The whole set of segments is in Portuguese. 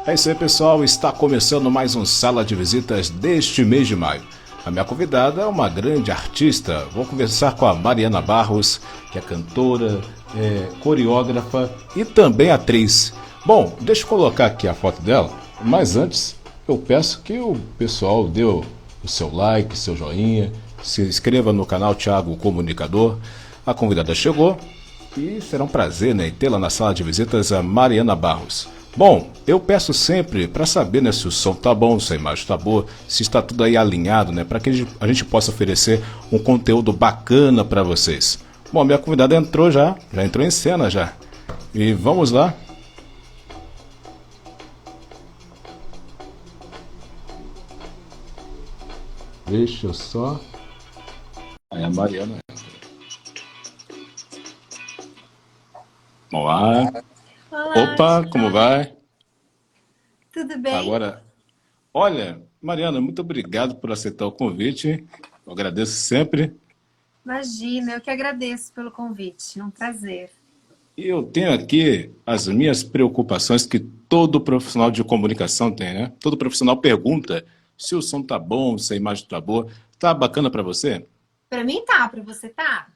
É isso aí, pessoal. Está começando mais um Sala de Visitas deste mês de maio. A minha convidada é uma grande artista. Vou conversar com a Mariana Barros, que é cantora, coreógrafa e também atriz. Bom, deixa eu colocar aqui a foto dela, mas antes eu peço que o pessoal dê o seu like, seu joinha, se inscreva no canal Thiago Comunicador. A convidada chegou e será um prazer, né, tê-la na sala de visitas, a Mariana Barros. Bom, eu peço sempre para saber, né, se o som tá bom, se a imagem tá boa, se está tudo aí alinhado, né, para que a gente possa oferecer um conteúdo bacana para vocês. Bom, minha convidada entrou já entrou em cena já. E vamos lá. Deixa eu só. Aí a Mariana. Vamos lá. Olá, Opa, como vai? tudo bem? Agora, olha, Mariana, muito obrigado por aceitar o convite. Eu agradeço sempre. Imagina, eu que agradeço pelo convite, é um prazer. E eu tenho aqui as minhas preocupações que todo profissional de comunicação tem, né? Todo profissional pergunta se o som tá bom, se a imagem tá boa. Tá bacana para você? Para mim tá, para você tá?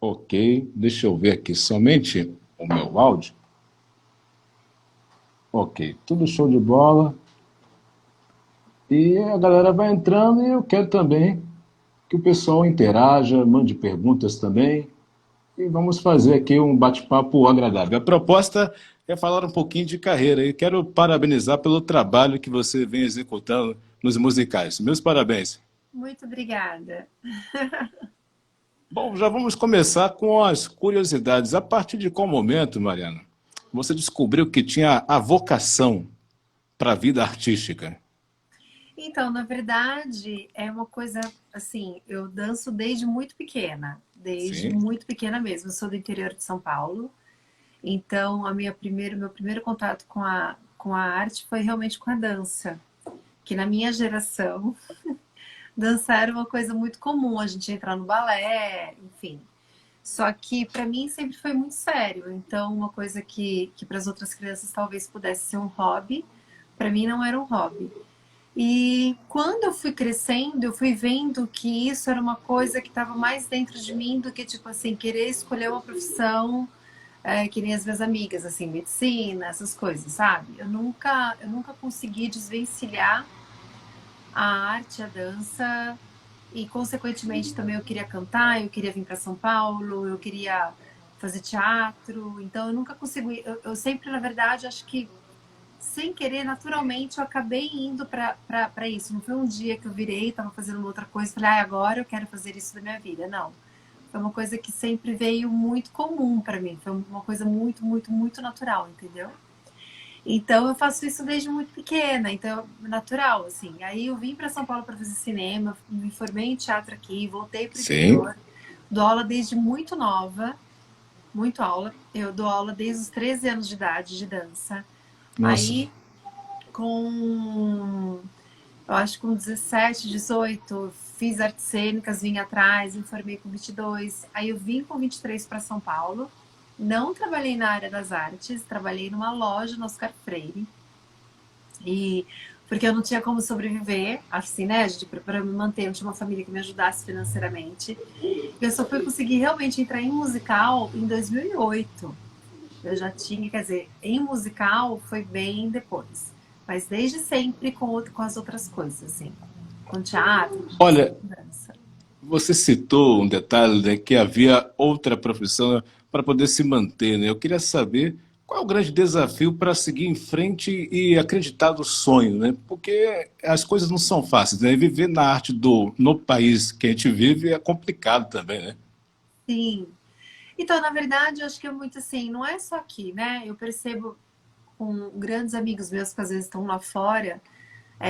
Ok, deixa eu ver aqui somente o meu áudio. Ok, tudo show de bola. E a galera vai entrando e eu quero também que o pessoal interaja, mande perguntas também. E vamos fazer aqui um bate-papo agradável. A proposta é falar um pouquinho de carreira e quero parabenizar pelo trabalho que você vem executando nos musicais. Meus parabéns. Muito obrigada. Bom, já vamos começar com as curiosidades. A partir de qual momento, Mariana, você descobriu que tinha a vocação para a vida artística? Então, na verdade, é uma coisa assim, eu danço desde Sim. muito pequena mesmo. Eu sou do interior de São Paulo, então meu primeiro contato com a arte foi realmente com a dança, que na minha geração dançar era uma coisa muito comum, a gente entrar no balé, enfim. Só que para mim sempre foi muito sério. Então, uma coisa que para as outras crianças talvez pudesse ser um hobby, para mim não era um hobby. E quando eu fui crescendo, eu fui vendo que isso era uma coisa que estava mais dentro de mim do que, tipo assim, querer escolher uma profissão, que nem as minhas amigas, assim, medicina, essas coisas, sabe? Eu nunca consegui desvencilhar a arte, a dança e, consequentemente, também eu queria cantar, eu queria vir para São Paulo, eu queria fazer teatro. Então, eu nunca consegui. Eu sempre, na verdade, acho que sem querer, naturalmente, eu acabei indo para isso. Não foi um dia que eu virei, estava fazendo uma outra coisa e falei, ah, agora eu quero fazer isso da minha vida. Não. Foi uma coisa que sempre veio muito comum para mim. Foi uma coisa muito, muito, muito natural, entendeu? Então eu faço isso desde muito pequena, então é natural, assim. Aí eu vim para São Paulo para fazer cinema, me formei em teatro aqui, voltei para o Sim. interior, dou aula desde muito nova, muito aula. Eu dou aula desde os 13 anos de idade de dança. Nossa. Aí eu acho que com 17, 18, fiz artes cênicas, vim atrás, me formei com 22. Aí eu vim com 23 para São Paulo. Não trabalhei na área das artes, trabalhei numa loja no Oscar Freire. E porque eu não tinha como sobreviver, assim, né, para me manter, eu tinha uma família que me ajudasse financeiramente. Eu só fui conseguir realmente entrar em musical em 2008. Eu já tinha, quer dizer, em musical foi bem depois. Mas desde sempre com as outras coisas, assim. Com teatro, com música, Olha, com dança. você citou um detalhe, né, que havia outra profissão para poder se manter, né? Eu queria saber qual é o grande desafio para seguir em frente e acreditar no sonho, né? Porque as coisas não são fáceis, né? E viver na arte no país que a gente vive é complicado também, né? Sim. Então, na verdade, eu acho que é muito assim, não é só aqui, né? Eu percebo com grandes amigos meus que às vezes estão lá fora,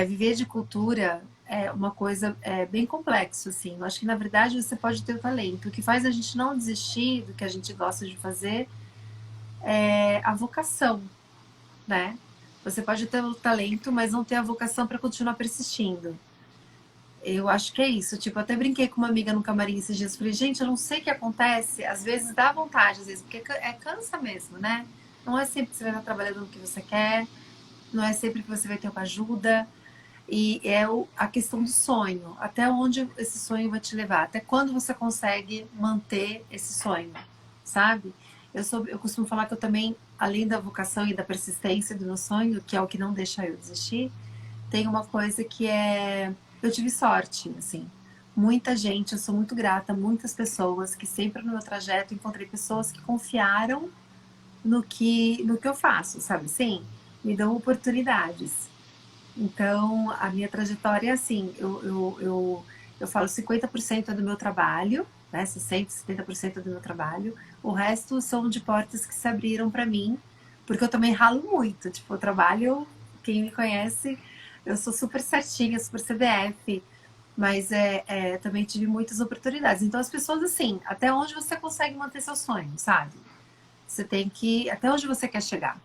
viver de cultura é uma coisa bem complexa, assim. Eu acho que, na verdade, você pode ter o talento. O que faz a gente não desistir do que a gente gosta de fazer é a vocação, né? Você pode ter o talento, mas não ter a vocação para continuar persistindo. Eu acho que é isso. Tipo, eu até brinquei com uma amiga no camarim esses dias. Falei, gente, eu não sei o que acontece. Às vezes dá vontade, às vezes, porque cansa mesmo, né? Não é sempre que você vai estar trabalhando no que você quer. não é sempre que você vai ter uma ajuda. E é a questão do sonho, até onde esse sonho vai te levar, até quando você consegue manter esse sonho, sabe? Eu costumo falar que eu também, além da vocação e da persistência do meu sonho, que é o que não deixa eu desistir, tem uma coisa que é, eu tive sorte, assim, muita gente, eu sou muito grata, muitas pessoas que sempre no meu trajeto encontrei pessoas que confiaram no que eu faço, sabe? Sim, me dão oportunidades. Então, a minha trajetória é assim, eu falo 50% é do meu trabalho, né, 60, 70% do meu trabalho, o resto são de portas que se abriram para mim, porque eu também ralo muito, tipo, eu trabalho, quem me conhece, eu sou super certinha, super CDF, mas também tive muitas oportunidades. Então, as pessoas, assim, até onde você consegue manter seu sonho, sabe? Você tem que, até onde você quer chegar.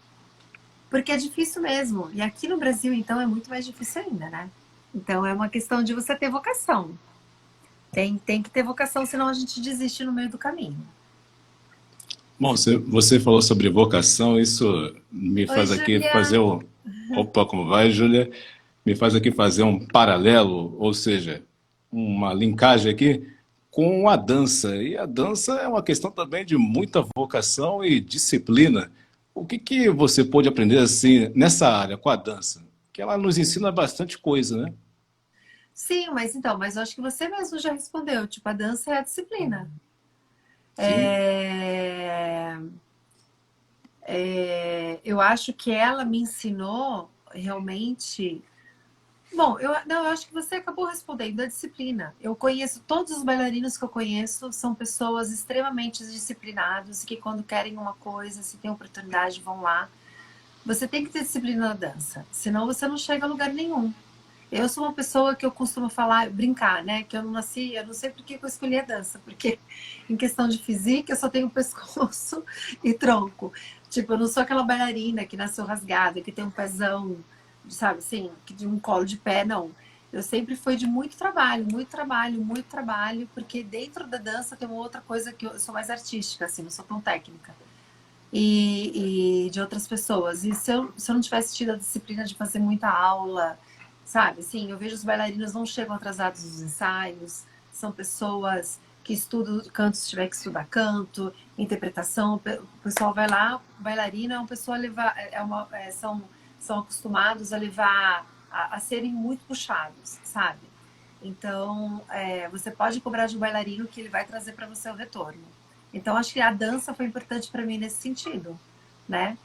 Porque é difícil mesmo. E aqui no Brasil, então, é muito mais difícil ainda, né? Então, é uma questão de você ter vocação. Tem que ter vocação, senão a gente desiste no meio do caminho. Bom, você falou sobre vocação, isso me Oi, faz aqui fazer Júlia! o... Opa, como vai, Júlia? Me faz aqui fazer um paralelo, ou seja, uma linkagem aqui com a dança. E a dança é uma questão também de muita vocação e disciplina. O que que você pôde aprender assim nessa área com a dança? Que ela nos ensina bastante coisa, né? Sim, mas então, mas eu acho que você mesmo já respondeu. Tipo, a dança é a disciplina. Sim. É, eu acho que ela me ensinou realmente. Bom, não, eu acho que você acabou respondendo a disciplina. Eu conheço, todos os bailarinos que eu conheço são pessoas extremamente disciplinados, que quando querem uma coisa, se tem oportunidade, vão lá. Você tem que ter disciplina na dança, senão você não chega a lugar nenhum. Eu sou uma pessoa que eu costumo falar, brincar, né? Que eu não nasci, eu não sei por que eu escolhi a dança, porque em questão de física eu só tenho pescoço e tronco. Tipo, eu não sou aquela bailarina que nasceu rasgada, que tem um pezão, sabe assim, que de um colo de pé, não. Eu sempre fui de muito trabalho, muito trabalho, muito trabalho, porque dentro da dança tem uma outra coisa que eu sou mais artística, assim, não sou tão técnica. E de outras pessoas. E se eu não tivesse tido a disciplina de fazer muita aula, sabe? Assim, eu vejo os bailarinos não chegam atrasados nos ensaios, são pessoas que estudam canto se tiver que estudar canto, interpretação, o pessoal vai lá, bailarina é uma pessoa a levar, são acostumados a levar, a serem muito puxados, sabe? Então, você pode cobrar de um bailarino que ele vai trazer para você o retorno. Então, acho que a dança foi importante para mim nesse sentido, né?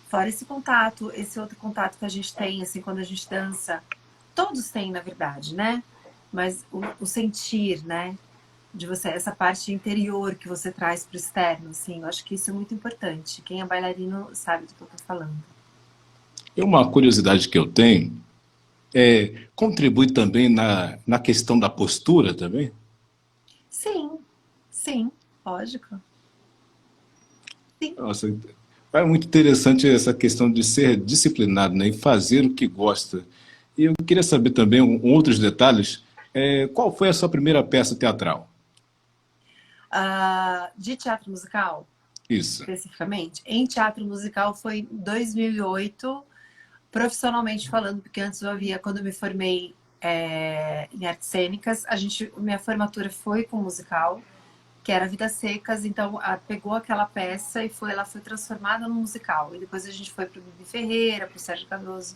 Fora esse contato, esse outro contato que a gente tem, assim, quando a gente dança, todos têm, na verdade, né? Mas o sentir, né? De você, essa parte interior que você traz para o externo, assim, eu acho que isso é muito importante. Quem é bailarino sabe do que eu tô falando. E uma curiosidade que eu tenho contribui também na questão da postura também. Sim, sim, lógico. Sim. Nossa, é muito interessante essa questão de ser disciplinado, né, e fazer o que gosta. E eu queria saber também outros detalhes. Qual foi a sua primeira peça teatral? De teatro musical, Isso. especificamente, em teatro musical foi em 2008, profissionalmente falando, porque antes eu havia, quando eu me formei em artes cênicas, minha formatura foi com musical, que era Vidas Secas, então pegou aquela peça e ela foi transformada num musical. E depois a gente foi para o Bibi Ferreira, para o Sérgio Cardoso,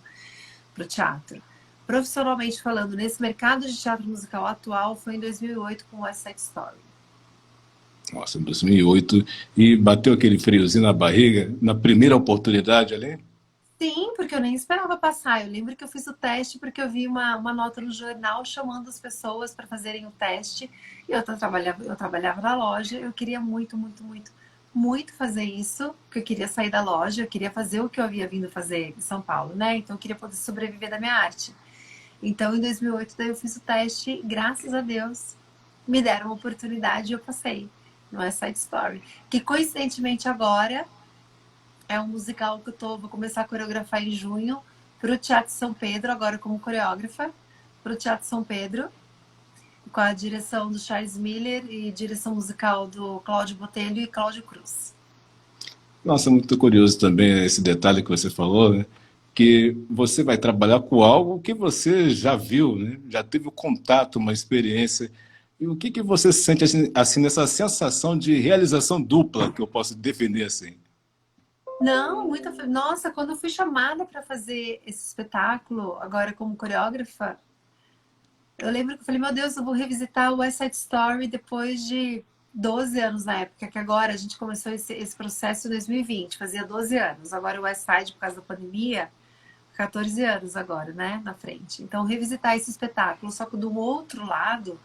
para o teatro. Profissionalmente falando, nesse mercado de teatro musical atual, foi em 2008 com West Side Story. Nossa, em 2008. E bateu aquele friozinho na barriga na primeira oportunidade ali? Sim, porque eu nem esperava passar. Eu lembro que eu fiz o teste porque eu vi uma nota no jornal chamando as pessoas para fazerem o teste. E eu trabalhava na loja. Eu queria muito, muito, muito, muito fazer isso. Porque eu queria sair da loja, eu queria fazer o que eu havia vindo fazer em São Paulo, né? Então eu queria poder sobreviver da minha arte. Então em 2008 daí eu fiz o teste. E, graças a Deus, me deram uma oportunidade e eu passei. Não é Side Story. Que coincidentemente agora é um musical que vou começar a coreografar em junho para o Teatro São Pedro, agora como coreógrafa, para o Teatro São Pedro, com a direção do Charles Miller e direção musical do Cláudio Botelho e Cláudio Cruz. Nossa, muito curioso também esse detalhe que você falou, né? que você vai trabalhar com algo que você já viu, né? Já teve o contato, uma experiência. E o que que você sente assim nessa sensação de realização dupla, que eu posso definir assim? Não, muita. Nossa, quando eu fui chamada para fazer esse espetáculo, agora como coreógrafa, eu lembro que eu falei, meu Deus, eu vou revisitar o West Side Story depois de 12 anos na época, que agora a gente começou esse processo em 2020, fazia 12 anos. Agora o West Side, por causa da pandemia, 14 anos agora, né, na frente. Então, revisitar esse espetáculo, só que do outro lado,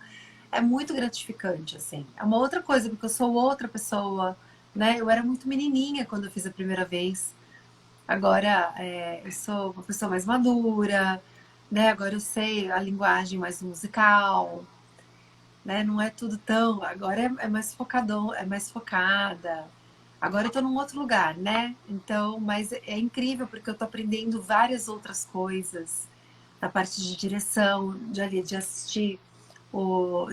é muito gratificante, assim. É uma outra coisa, porque eu sou outra pessoa, né? Eu era muito menininha quando eu fiz a primeira vez. Agora, eu sou uma pessoa mais madura, né? Agora eu sei a linguagem mais musical, né? Não é tudo tão... Agora é mais focadão, é mais focada. Agora eu tô num outro lugar, né? Então, mas é incrível porque eu tô aprendendo várias outras coisas da parte de direção, de assistir,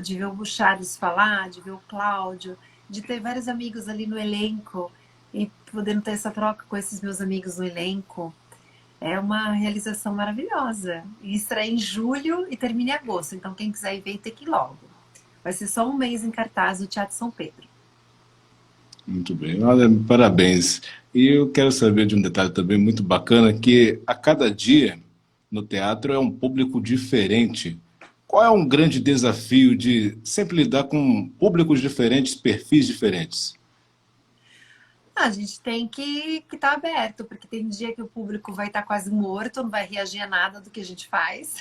de ver o Charles falar, de ver o Cláudio, de ter vários amigos ali no elenco e podendo ter essa troca com esses meus amigos no elenco. É uma realização maravilhosa. E estreia em julho e termina em agosto. Então, quem quiser ir ver, tem que ir logo. Vai ser só um mês em cartaz do Teatro São Pedro. Muito bem, olha, parabéns. E eu quero saber de um detalhe também muito bacana, que a cada dia no teatro é um público diferente. Qual é um grande desafio de sempre lidar com públicos diferentes, perfis diferentes? A gente tem que estar aberto, porque tem dia que o público vai estar quase morto, não vai reagir a nada do que a gente faz.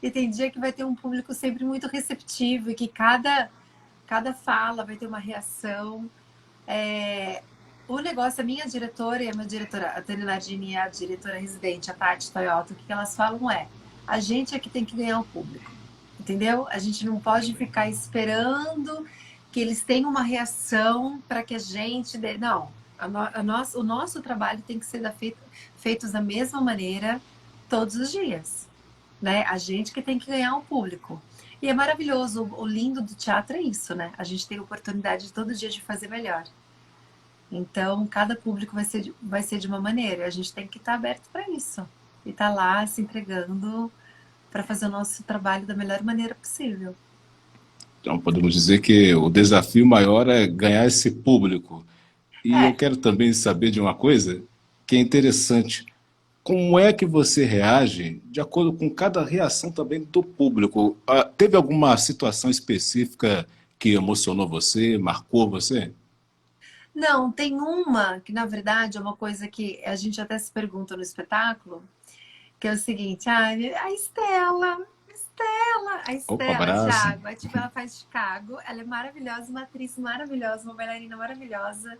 E tem dia que vai ter um público sempre muito receptivo e que cada fala vai ter uma reação. O negócio, a minha diretora e a minha diretora, a Tânia Nardini e a diretora residente, a Tati Toyota, o que elas falam é: a gente é que tem que ganhar o público, entendeu? A gente não pode ficar esperando que eles tenham uma reação para que a gente dê. Não, o nosso trabalho tem que ser feito da mesma maneira todos os dias, né? A gente que tem que ganhar o público. E é maravilhoso, o lindo do teatro é isso, né? A gente tem a oportunidade todo dia de fazer melhor. Então, cada público vai ser de uma maneira. A gente tem que estar aberto para isso. E estar lá se entregando para fazer o nosso trabalho da melhor maneira possível. Então, podemos dizer que o desafio maior é ganhar esse público. E eu É, quero também saber de uma coisa que é interessante. Como é que você reage de acordo com cada reação também do público? Ah, teve alguma situação específica que emocionou você, marcou você? não, tem uma que, na verdade, é uma coisa que a gente até se pergunta no espetáculo, que é o seguinte: a Opa, Estela, abraço. Thiago, tipo, ela faz Chicago, ela é maravilhosa, uma atriz maravilhosa, uma bailarina maravilhosa.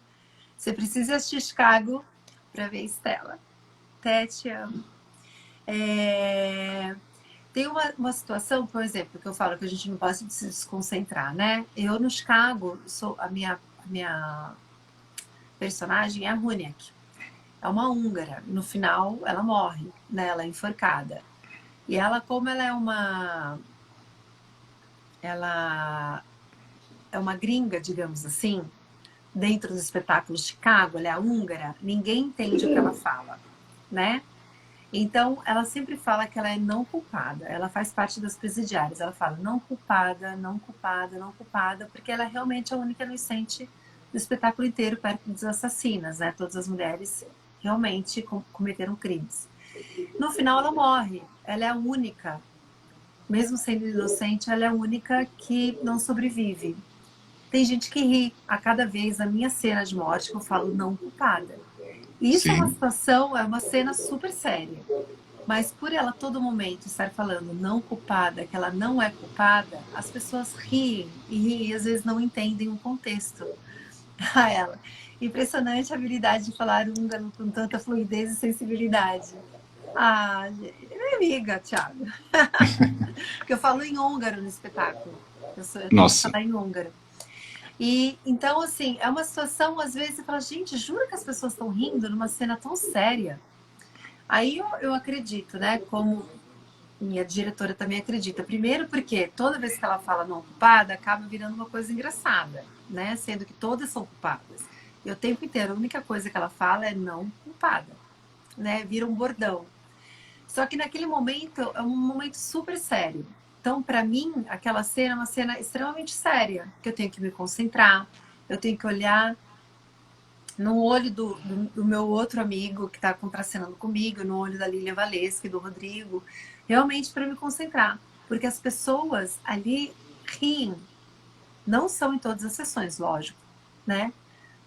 Você precisa assistir Chicago para ver Estela. Até te amo. É... Tem uma situação, por exemplo, que eu falo que a gente não pode se desconcentrar, né? Eu no Chicago, a minha personagem é a Huniak. É uma húngara. No final, ela morre, né? Ela é enforcada. E ela, como ela é uma gringa, digamos assim, dentro do espetáculo Chicago, ela é a húngara, ninguém entende o que ela fala, né? Então, ela sempre fala que ela é não culpada. Ela faz parte das presidiárias. Ela fala não culpada, não culpada, não culpada, porque ela é realmente a única inocente do espetáculo inteiro perto dos assassinas, né? Todas as mulheres realmente cometeram crimes. No final, ela morre. Ela é a única, mesmo sendo inocente, ela é a única que não sobrevive. Tem gente que ri a cada vez a minha cena de morte que eu falo não culpada. E isso é uma Sim. situação, é uma cena super séria. Mas por ela todo momento estar falando não culpada, que ela não é culpada, as pessoas riem e às vezes não entendem o contexto a ela. Impressionante a habilidade de falar húngaro com tanta fluidez e sensibilidade. Ah, minha amiga, Thiago. Porque eu falo em húngaro no espetáculo. Eu tenho que Nossa, falar em húngaro. E então, assim, é uma situação, às vezes, você fala, gente, jura que as pessoas estão rindo numa cena tão séria? Aí eu acredito, né? Como minha diretora também acredita. Primeiro porque toda vez que ela fala não culpada, acaba virando uma coisa engraçada, né? Sendo que todas são culpadas. E o tempo inteiro, a única coisa que ela fala é não culpada. né? Vira um bordão. Só que naquele momento é um momento super sério. Então, para mim, aquela cena é uma cena extremamente séria, que eu tenho que me concentrar, eu tenho que olhar no olho do meu outro amigo que está contracenando comigo, no olho da Lilia Valesca e do Rodrigo, realmente para me concentrar. Porque as pessoas ali riem. Não são em todas as sessões, lógico, né?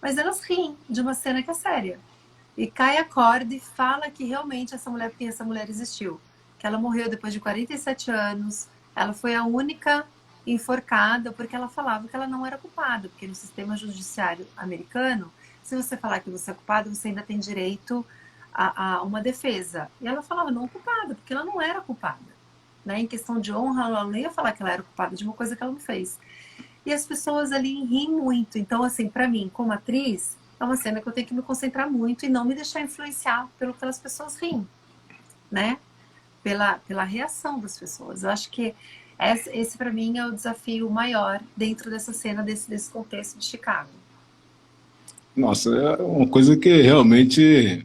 Mas elas riem de uma cena que é séria. E cai a corda e fala que realmente essa mulher, porque essa mulher existiu. Que ela morreu depois de 47 anos. Ela foi a única enforcada porque ela falava que ela não era culpada. Porque no sistema judiciário americano, se você falar que você é culpado, você ainda tem direito a uma defesa. E ela falava não culpada, porque ela não era culpada. Né? Em questão de honra, ela não ia falar que ela era culpada de uma coisa que ela não fez. E as pessoas ali riem muito. Então, assim, para mim, como atriz, é uma cena que eu tenho que me concentrar muito e não me deixar influenciar pelo que as pessoas riem, né? Pela reação das pessoas. Eu acho que esse para mim é o desafio maior dentro dessa cena, desse contexto de Chicago. Nossa, é uma coisa que realmente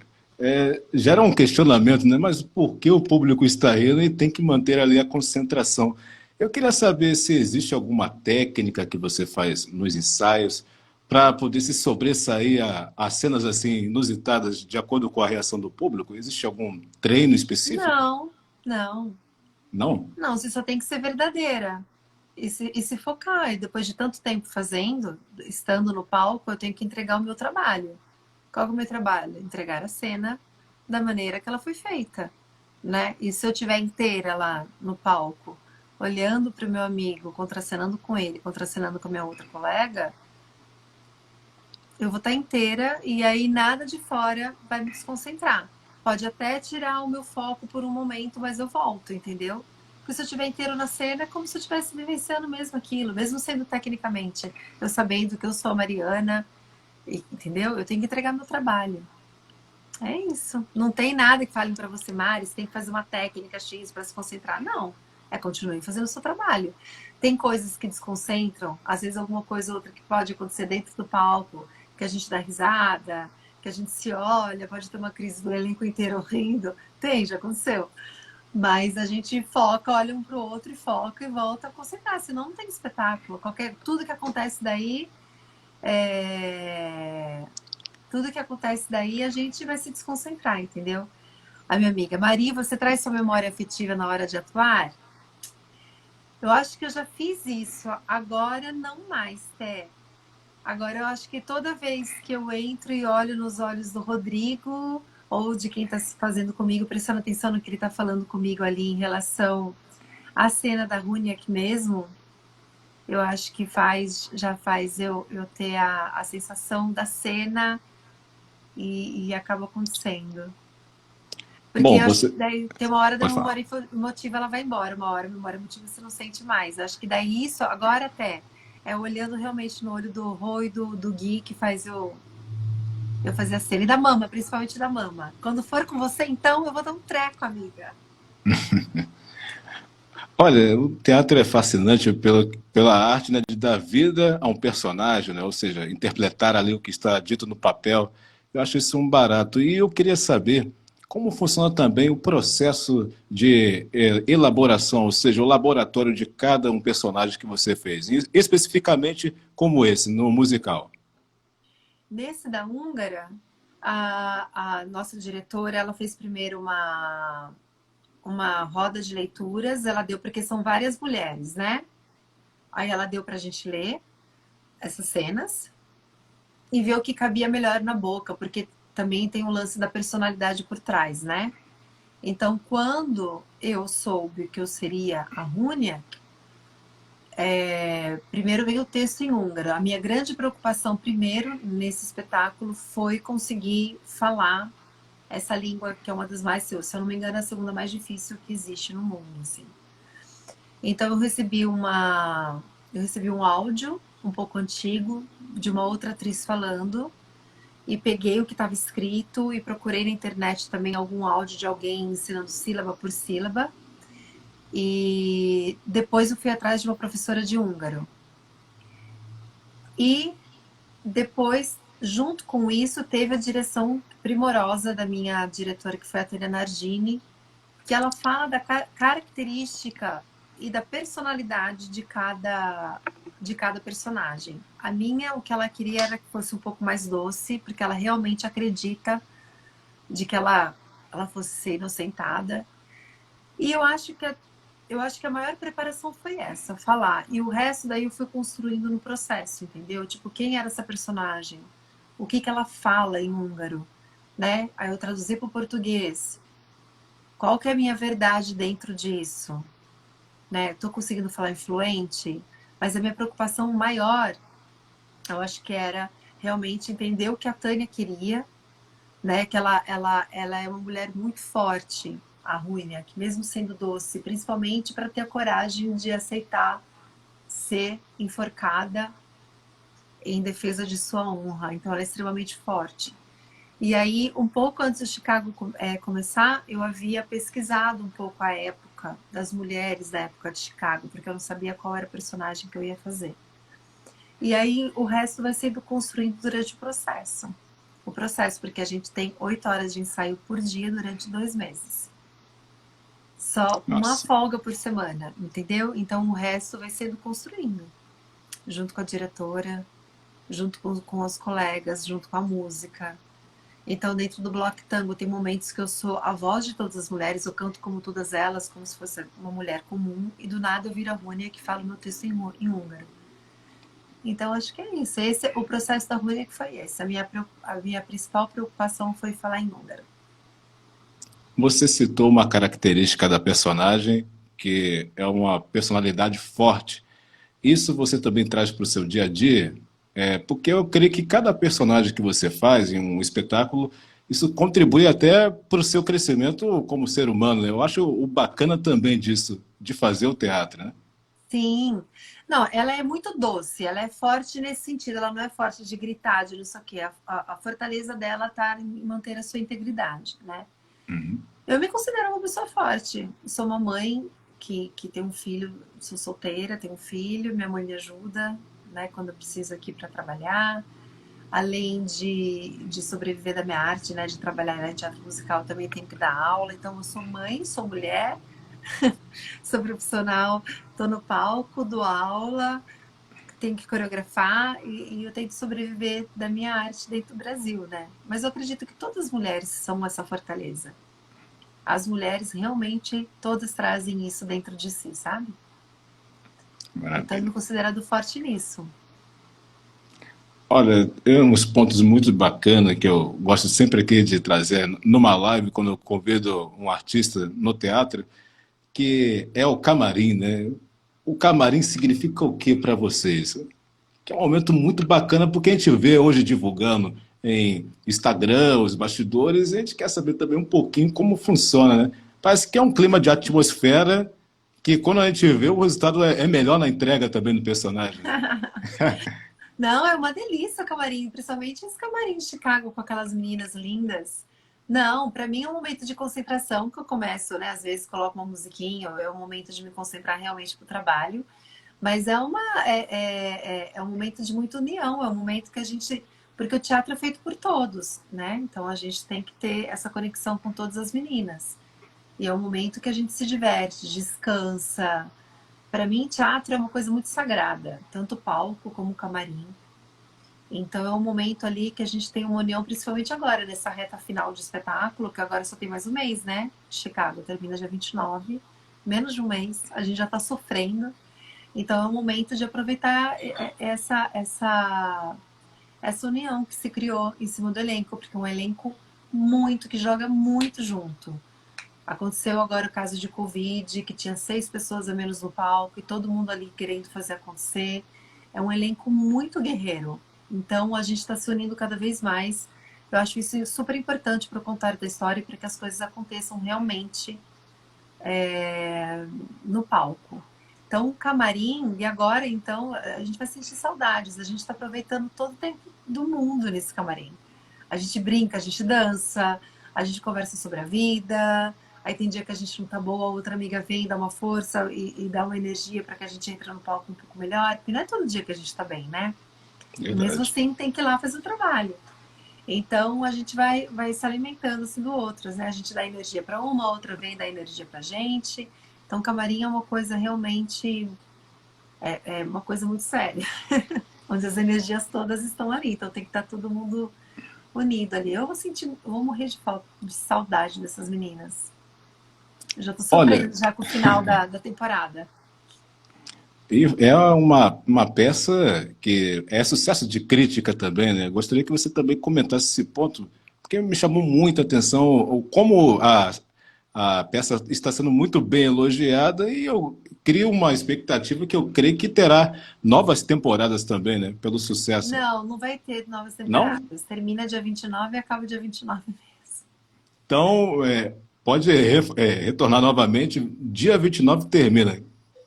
gera um questionamento, né? Mas por que o público está rindo e tem que manter ali a concentração? Eu queria saber se existe alguma técnica que você faz nos ensaios para poder se sobressair a cenas assim inusitadas de acordo com a reação do público. Existe algum treino específico? Não, não, Não? não, você só tem que ser verdadeira. E se focar. E depois de tanto tempo fazendo, estando no palco, eu tenho que entregar o meu trabalho. Qual é o meu trabalho? Entregar a cena da maneira que ela foi feita, né? E se eu tiver inteira lá no palco, olhando para o meu amigo, contracenando com ele, contracenando com a minha outra colega, eu vou estar inteira e aí nada de fora vai me desconcentrar. Pode até tirar o meu foco por um momento, mas eu volto, entendeu? Porque se eu estiver inteiro na cena, é como se eu estivesse vivenciando mesmo aquilo, mesmo sendo tecnicamente, eu sabendo que eu sou a Mariana, entendeu? Eu tenho que entregar meu trabalho. É isso. Não tem nada que falem para você, Mari, você tem que fazer uma técnica X para se concentrar. Não. É continue fazendo o seu trabalho. Tem coisas que desconcentram, às vezes alguma coisa ou outra que pode acontecer dentro do palco, que a gente dá risada, que a gente se olha, pode ter uma crise do elenco inteiro rindo. Tem, já aconteceu. Mas a gente foca, olha um pro outro e foca e volta a concentrar, senão não tem espetáculo. Tudo que acontece daí é, tudo que acontece daí a gente vai se desconcentrar, entendeu? A minha amiga, Maria, você traz sua memória afetiva na hora de atuar? Eu acho que eu já fiz isso, agora não mais, Té. Agora eu acho que toda vez que eu entro e olho nos olhos do Rodrigo ou de quem está se fazendo comigo, prestando atenção no que ele está falando comigo ali em relação à cena da Rúnia aqui mesmo, eu acho que já faz eu ter a sensação da cena e acaba acontecendo. Porque Bom, eu acho que você daí tem uma hora da pode falar. memória emotiva, ela vai embora. Uma hora a memória emotiva você não sente mais. Eu acho que daí isso, agora até, é olhando realmente no olho do Rô e do Gui que faz eu fazer a cena. E da mama, principalmente da mama. Quando for com você, então, eu vou dar um treco, amiga. Olha, o teatro é fascinante pela arte, né, de dar vida a um personagem, né, ou seja, interpretar ali o que está dito no papel. Eu acho isso um barato. E eu queria saber como funciona também o processo de elaboração, ou seja, o laboratório de cada um personagem que você fez, e especificamente como esse, no musical. Nesse da húngara, a nossa diretora, ela fez primeiro uma roda de leituras, ela deu, porque são várias mulheres, né? Aí ela deu pra gente ler essas cenas e ver o que cabia melhor na boca, porque também tem o lance da personalidade por trás, né? Então, quando eu soube que eu seria a Rúnia, primeiro veio o texto em húngaro. A minha grande preocupação, primeiro, nesse espetáculo, foi conseguir falar essa língua, que é uma das mais, se eu não me engano, é a segunda mais difícil que existe no mundo, assim. Então, eu recebi um áudio um pouco antigo de uma outra atriz falando e peguei o que estava escrito e procurei na internet também algum áudio de alguém ensinando sílaba por sílaba. E depois eu fui atrás de uma professora de húngaro. E depois junto com isso, teve a direção primorosa da minha diretora, que foi a Tânia Nardini, que ela fala da característica e da personalidade de cada personagem. A minha, o que ela queria era que fosse um pouco mais doce, porque ela realmente acredita de que ela fosse ser inocentada. E eu acho que a maior preparação foi essa, falar. E o resto daí eu fui construindo no processo, entendeu? Tipo, quem era essa personagem? O que ela fala em húngaro? Né? Aí eu traduzi para o português. Qual que é a minha verdade dentro disso? Né? Estou conseguindo falar influente, mas a minha preocupação maior, eu acho que era realmente entender o que a Tânia queria, né? Que ela é uma mulher muito forte, a Ruinia, que mesmo sendo doce, principalmente para ter a coragem de aceitar ser enforcada em defesa de sua honra. Então ela é extremamente forte. E aí, um pouco antes de Chicago começar, eu havia pesquisado um pouco a época das mulheres da época de Chicago, porque eu não sabia qual era o personagem que eu ia fazer. E aí, o resto vai sendo construído durante o processo. O processo, porque a gente tem 8 horas de ensaio por dia durante 2 meses. Só uma Nossa. folga por semana, entendeu? Então, o resto vai sendo construído. Junto com a diretora, junto com os colegas, junto com a música. Então, dentro do Bloco Tango, tem momentos que eu sou a voz de todas as mulheres, eu canto como todas elas, como se fosse uma mulher comum, e do nada eu viro a Rúnia que fala o meu texto em húngaro. Então, acho que é isso. O processo da Rúnia que foi esse. A minha principal preocupação foi falar em húngaro. Você citou uma característica da personagem que é uma personalidade forte. Isso você também traz para o seu dia a dia? Porque eu creio que cada personagem que você faz em um espetáculo, isso contribui até para o seu crescimento como ser humano, né? Eu acho o bacana também disso, de fazer o teatro, né? Sim. Não, ela é muito doce, ela é forte nesse sentido, ela não é forte de gritar, de não sei o quê. A fortaleza dela está em manter a sua integridade, né? Uhum. Eu me considero uma pessoa forte. Sou uma mãe que tem um filho, sou solteira, tenho um filho, minha mãe me ajuda, né, quando eu preciso aqui para trabalhar. Além de sobreviver da minha arte, né, de trabalhar em teatro musical, também tenho que dar aula. Então, eu sou mãe, sou mulher, sou profissional, estou no palco, dou aula, tenho que coreografar e eu tento sobreviver da minha arte dentro do Brasil, né? Mas eu acredito que todas as mulheres são essa fortaleza. As mulheres realmente todas trazem isso dentro de si, sabe? Então eu Maravilha. me considero forte nisso. Olha, tem uns pontos muito bacanas que eu gosto sempre aqui de trazer numa live, quando eu convido um artista no teatro, que é o camarim, né? O camarim significa o que para vocês? Que é um momento muito bacana, porque a gente vê hoje divulgando em Instagram, os bastidores, e a gente quer saber também um pouquinho como funciona, né? Parece que é um clima de atmosfera que quando a gente vê, o resultado é melhor na entrega também do personagem. Não, é uma delícia o camarim, principalmente esse camarim de Chicago com aquelas meninas lindas. Não, para mim é um momento de concentração que eu começo, né? Às vezes coloco uma musiquinha, é um momento de me concentrar realmente pro trabalho. Mas é um momento de muita união, é um momento que a gente. Porque o teatro é feito por todos, né? Então a gente tem que ter essa conexão com todas as meninas. E é um momento que a gente se diverte, descansa. Para mim, teatro é uma coisa muito sagrada, tanto o palco como o camarim. Então é um momento ali que a gente tem uma união, principalmente agora, nessa reta final de espetáculo, que agora só tem mais um mês, né? Chicago termina dia 29, menos de um mês, a gente já está sofrendo. Então é um momento de aproveitar essa união que se criou em cima do elenco, porque é um elenco muito, que joga muito junto. Aconteceu agora o caso de Covid, que tinha 6 pessoas a menos no palco e todo mundo ali querendo fazer acontecer. É um elenco muito guerreiro. Então a gente está se unindo cada vez mais. Eu acho isso super importante para o contar da história e para que as coisas aconteçam realmente no palco. Então, o camarim, e agora, então, a gente vai sentir saudades. A gente está aproveitando todo o tempo do mundo nesse camarim. A gente brinca, a gente dança, a gente conversa sobre a vida. Aí tem dia que a gente não tá boa, a outra amiga vem, dá uma força e dá uma energia para que a gente entre no palco um pouco melhor. Porque não é todo dia que a gente tá bem, né? Mesmo Verdade. assim, tem que ir lá fazer o trabalho. Então, a gente vai se alimentando assim do outro, né? A gente dá energia para uma, a outra vem dar energia para gente. Então, camarim é uma coisa realmente, é uma coisa muito séria, onde as energias todas estão ali. Então, tem que estar todo mundo unido ali. Eu vou sentir, eu vou morrer de saudade dessas meninas. Eu já tô Olha, sofrendo já com o final da temporada. e é uma peça que é sucesso de crítica também, né? Gostaria que você também comentasse esse ponto, porque me chamou muita atenção como a peça está sendo muito bem elogiada e eu crio uma expectativa que eu creio que terá novas temporadas também, né? Pelo sucesso. Não, não vai ter novas Não? temporadas. Termina dia 29 e acaba dia 29 mesmo. Então, pode retornar novamente. Dia 29 termina.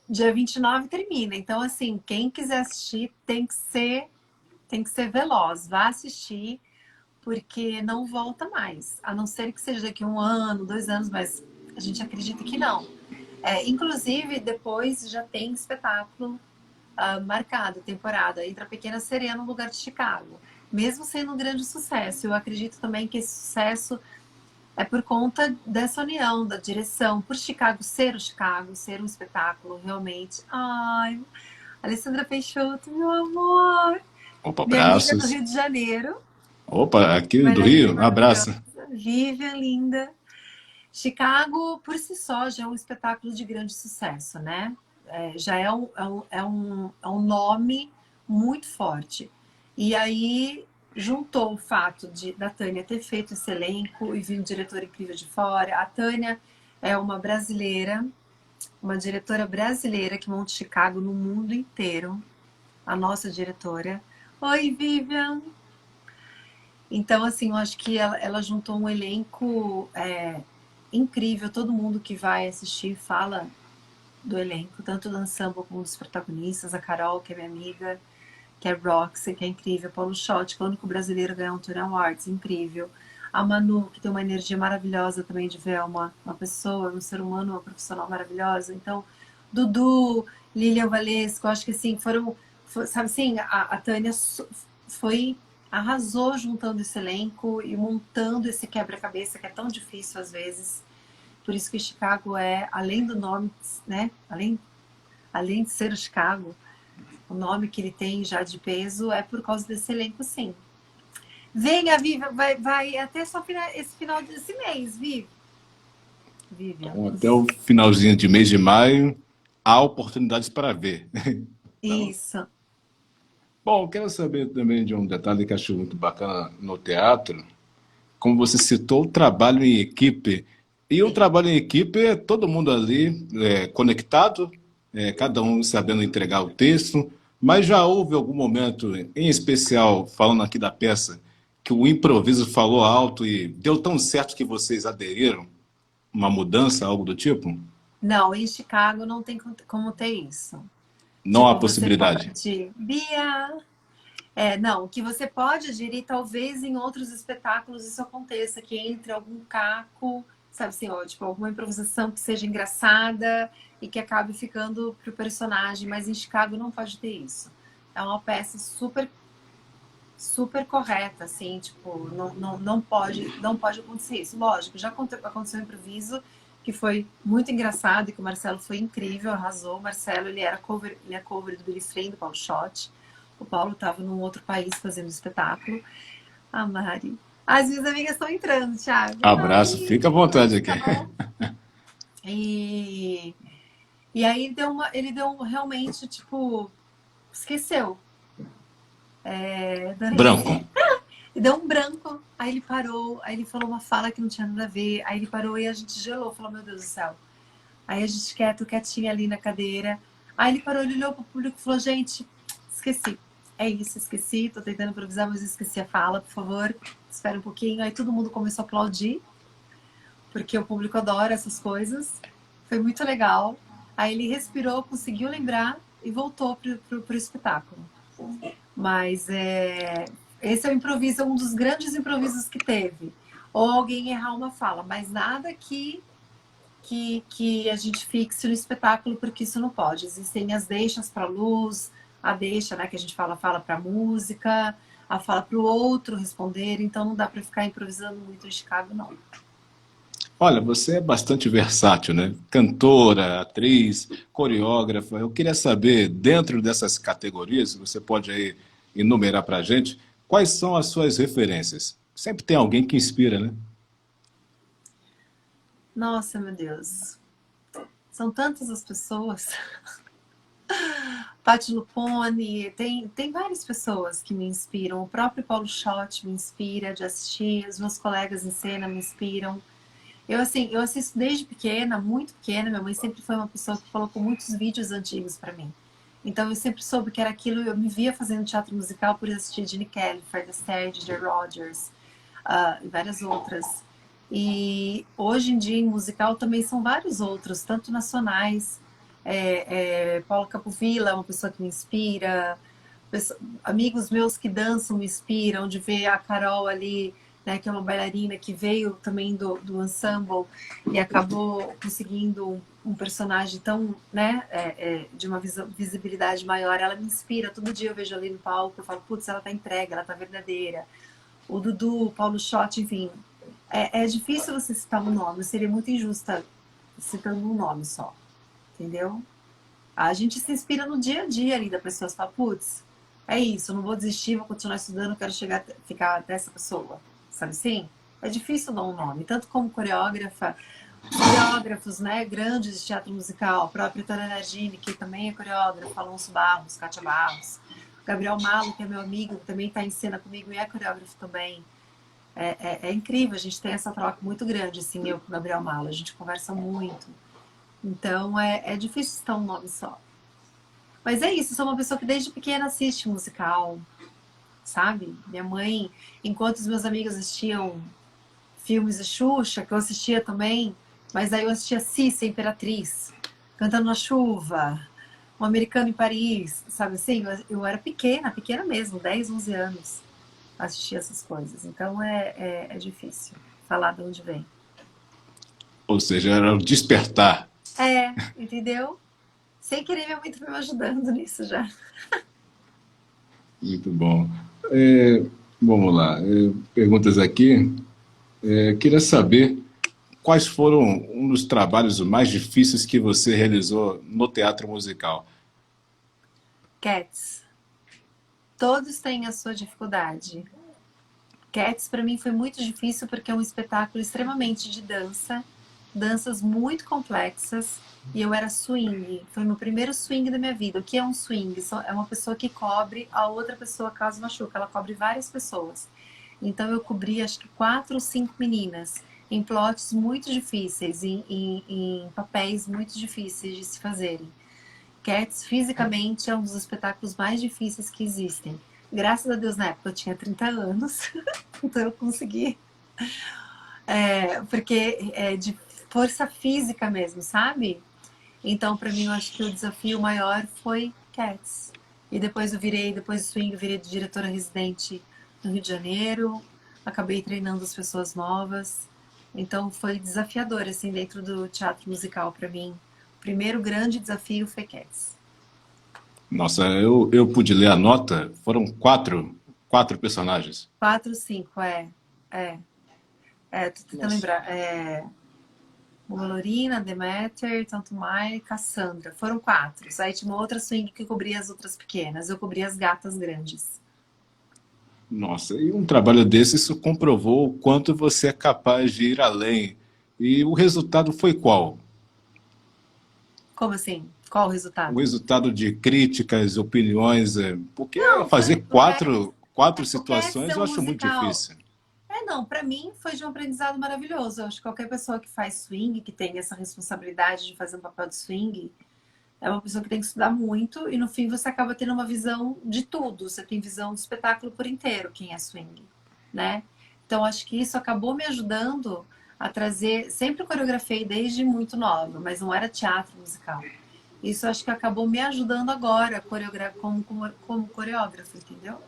Dia 29 termina. Então, assim, quem quiser assistir tem que ser veloz. Vá assistir, porque não volta mais. A não ser que seja daqui a 1 ano, 2 anos, mas a gente acredita que não. Inclusive, depois já tem espetáculo marcado, temporada. Entra a Pequena Sereia no lugar de Chicago. Mesmo sendo um grande sucesso, eu acredito também que esse sucesso é por conta dessa união da direção, por Chicago, ser um espetáculo realmente. Ai, Alessandra Peixoto, meu amor, Opa, minha amiga do abraços. Rio de Janeiro, Opa, aqui do bailarina Rio, um abraço. maravilhosa, Vivian, linda. Chicago, por si só, já é um espetáculo de grande sucesso, né? Já é um nome muito forte. E aí juntou o fato da Tânia ter feito esse elenco e vir um diretor incrível de fora. A Tânia é uma brasileira, uma diretora brasileira que monta Chicago no mundo inteiro. A nossa diretora. Oi, Vivian! Então, assim, eu acho que ela juntou um elenco incrível. Todo mundo que vai assistir fala do elenco, tanto do ensemble como dos protagonistas. A Carol, que é minha amiga, que é Roxy, que é incrível. Paulo Schott, que é o único brasileiro a ganhar um Tony Awards, incrível. A Manu, que tem uma energia maravilhosa também de ver uma pessoa, um ser humano, uma profissional maravilhosa. Então, Dudu, Lilian Valesco, acho que assim, sabe assim, a Tânia foi, arrasou juntando esse elenco e montando esse quebra-cabeça que é tão difícil às vezes. Por isso que Chicago além do nome, né, além de ser o Chicago, o nome que ele tem já de peso é por causa desse elenco, sim. Venha, Vivian, vai até só esse final desse mês, Vivian. Então, até o finalzinho de mês de maio, há oportunidades para ver. Então, Isso. bom, eu quero saber também de um detalhe que acho muito bacana no teatro, como você citou, o trabalho em equipe. E o Sim. trabalho em equipe é todo mundo ali conectado, cada um sabendo entregar o texto, mas já houve algum momento, em especial, falando aqui da peça, que o improviso falou alto e deu tão certo que vocês aderiram? Uma mudança, algo do tipo? Não, em Chicago não tem como ter isso. Não há Tipo, você possibilidade. pode. Bia! Não, que você pode aderir, talvez em outros espetáculos isso aconteça, que entre algum caco, sabe assim, ó, tipo, alguma improvisação que seja engraçada e que acabe ficando pro personagem, mas em Chicago não pode ter isso. É uma peça super, super correta, assim, tipo, não pode acontecer isso. Lógico, já aconteceu um improviso que foi muito engraçado e que o Marcelo foi incrível, arrasou. O Marcelo, ele é cover do Billy Flynn, do Paul Shot. O Paulo estava num outro país fazendo espetáculo. A Mari. As minhas amigas estão entrando, Thiago. Abraço, Mari, fica à oi, vontade aqui. tchau. E, e aí ele deu realmente, tipo, esqueceu. Dona Branco. Inês, e deu um branco. Aí ele parou, aí ele falou uma fala que não tinha nada a ver. Aí ele parou e a gente gelou, falou, meu Deus do céu. Aí a gente quietinha ali na cadeira. Aí ele parou, ele olhou pro público e falou, gente, esqueci. É isso, esqueci, tô tentando improvisar, mas esqueci a fala, por favor, espera um pouquinho. Aí todo mundo começou a aplaudir, porque o público adora essas coisas. Foi muito legal. Aí ele respirou, conseguiu lembrar e voltou pro espetáculo. Mas esse é o improviso, um dos grandes improvisos que teve. Ou alguém errar uma fala, mas nada que a gente fixe no espetáculo, porque isso não pode. Existem as deixas para luz, a deixa, né, que a gente fala para a música, a fala para o outro responder, então não dá para ficar improvisando muito em Chicago, não. Olha, você é bastante versátil, né? Cantora, atriz, coreógrafa. Eu queria saber, dentro dessas categorias, você pode aí enumerar para a gente, quais são as suas referências? Sempre tem alguém que inspira, né? Nossa, meu Deus, são tantas as pessoas. Patti Lupone, tem várias pessoas que me inspiram. O próprio Paulo Schott me inspira de assistir, os meus colegas em cena me inspiram. Eu, assim, eu assisto desde pequena, muito pequena. Minha mãe sempre foi uma pessoa que colocou muitos vídeos antigos para mim. Então eu sempre soube que era aquilo. Eu me via fazendo teatro musical por assistir Gene Kelly, Fred Astaire, Ginger Rogers, e várias outras. E hoje em dia em musical também são vários outros, tanto nacionais. Paulo Capovilla é uma pessoa que me inspira. Amigos meus que dançam me inspiram, de ver a Carol ali, né, que é uma bailarina que veio também do ensemble e acabou conseguindo um personagem tão, né, de uma visibilidade maior. Ela me inspira, todo dia eu vejo ali no palco, eu falo, putz, ela tá entregue, ela tá verdadeira. O Dudu, o Paulo Schott, enfim. É difícil você citar um nome, seria muito injusta citando um nome só, entendeu? A gente se inspira no dia a dia ali da pessoa, você fala, putz, é isso, eu não vou desistir, vou continuar estudando, quero ficar até essa pessoa, sabe assim? É difícil dar um nome, tanto como coreógrafa, os coreógrafos, né, grandes de teatro musical, a própria Tânia Nardini, que também é coreógrafa, Alonso Barros, Kátia Barros, Gabriel Malo, que é meu amigo, que também está em cena comigo e é coreógrafo também. É incrível, a gente tem essa troca muito grande, assim, eu com o Gabriel Malo, a gente conversa muito. Então é difícil citar um nome só. Mas é isso, eu sou uma pessoa que desde pequena assiste musical, sabe? Minha mãe, enquanto os meus amigos assistiam filmes de Xuxa, que eu assistia também, mas aí eu assistia Cissa, Imperatriz, Cantando na Chuva, Um Americano em Paris, sabe assim? Eu era pequena, pequena mesmo, 10, 11 anos, assistia essas coisas. Então é difícil falar de onde vem. Ou seja, era o despertar. Entendeu? Sem querer, minha mãe tá me ajudando nisso já. Muito bom. É, vamos lá. Perguntas aqui. Queria saber quais foram um dos trabalhos mais difíceis que você realizou no teatro musical. Cats. Todos têm a sua dificuldade. Cats para mim foi muito difícil porque é um espetáculo extremamente de dança, danças muito complexas, e eu era swing. Foi meu primeiro swing da minha vida. O que é um swing? É uma pessoa que cobre a outra pessoa caso machuca. Ela cobre várias pessoas. Então eu cobri acho que 4 ou 5 meninas em plots muito difíceis, em papéis muito difíceis de se fazerem. Cats fisicamente é um dos espetáculos mais difíceis que existem. Graças a Deus, na época eu tinha 30 anos, então eu consegui. Porque é de força física mesmo, sabe? Então, para mim, eu acho que o desafio maior foi Cats. E depois depois do swing, eu virei diretora residente no Rio de Janeiro, acabei treinando as pessoas novas. Então, foi desafiador, assim, dentro do teatro musical para mim. O primeiro grande desafio foi Cats. Nossa, eu pude ler a nota, foram quatro personagens. 4, 5, é. Tô tentando Nossa. lembrar. Lorina, Demeter, Tanto Mai e Cassandra. Foram 4. Aí tinha uma outra swing que cobria as outras pequenas. Eu cobria as gatas grandes. Nossa, e um trabalho desse, isso comprovou o quanto você é capaz de ir além. E o resultado foi qual? Como assim? Qual o O resultado? resultado de críticas, opiniões, porque Não, fazer o Cats, quatro o Cats é situações eu um acho muito musical. difícil. Não, pra mim foi de um aprendizado maravilhoso. Eu acho que qualquer pessoa que faz swing, que tem essa responsabilidade de fazer um papel de swing, é uma pessoa que tem que estudar muito e no fim você acaba tendo uma visão de tudo. Você tem visão do espetáculo por inteiro, quem é swing, né? Então acho que isso acabou me ajudando a trazer. Sempre coreografei desde muito nova, mas não era teatro musical. Isso acho que acabou me ajudando agora como coreógrafo, entendeu?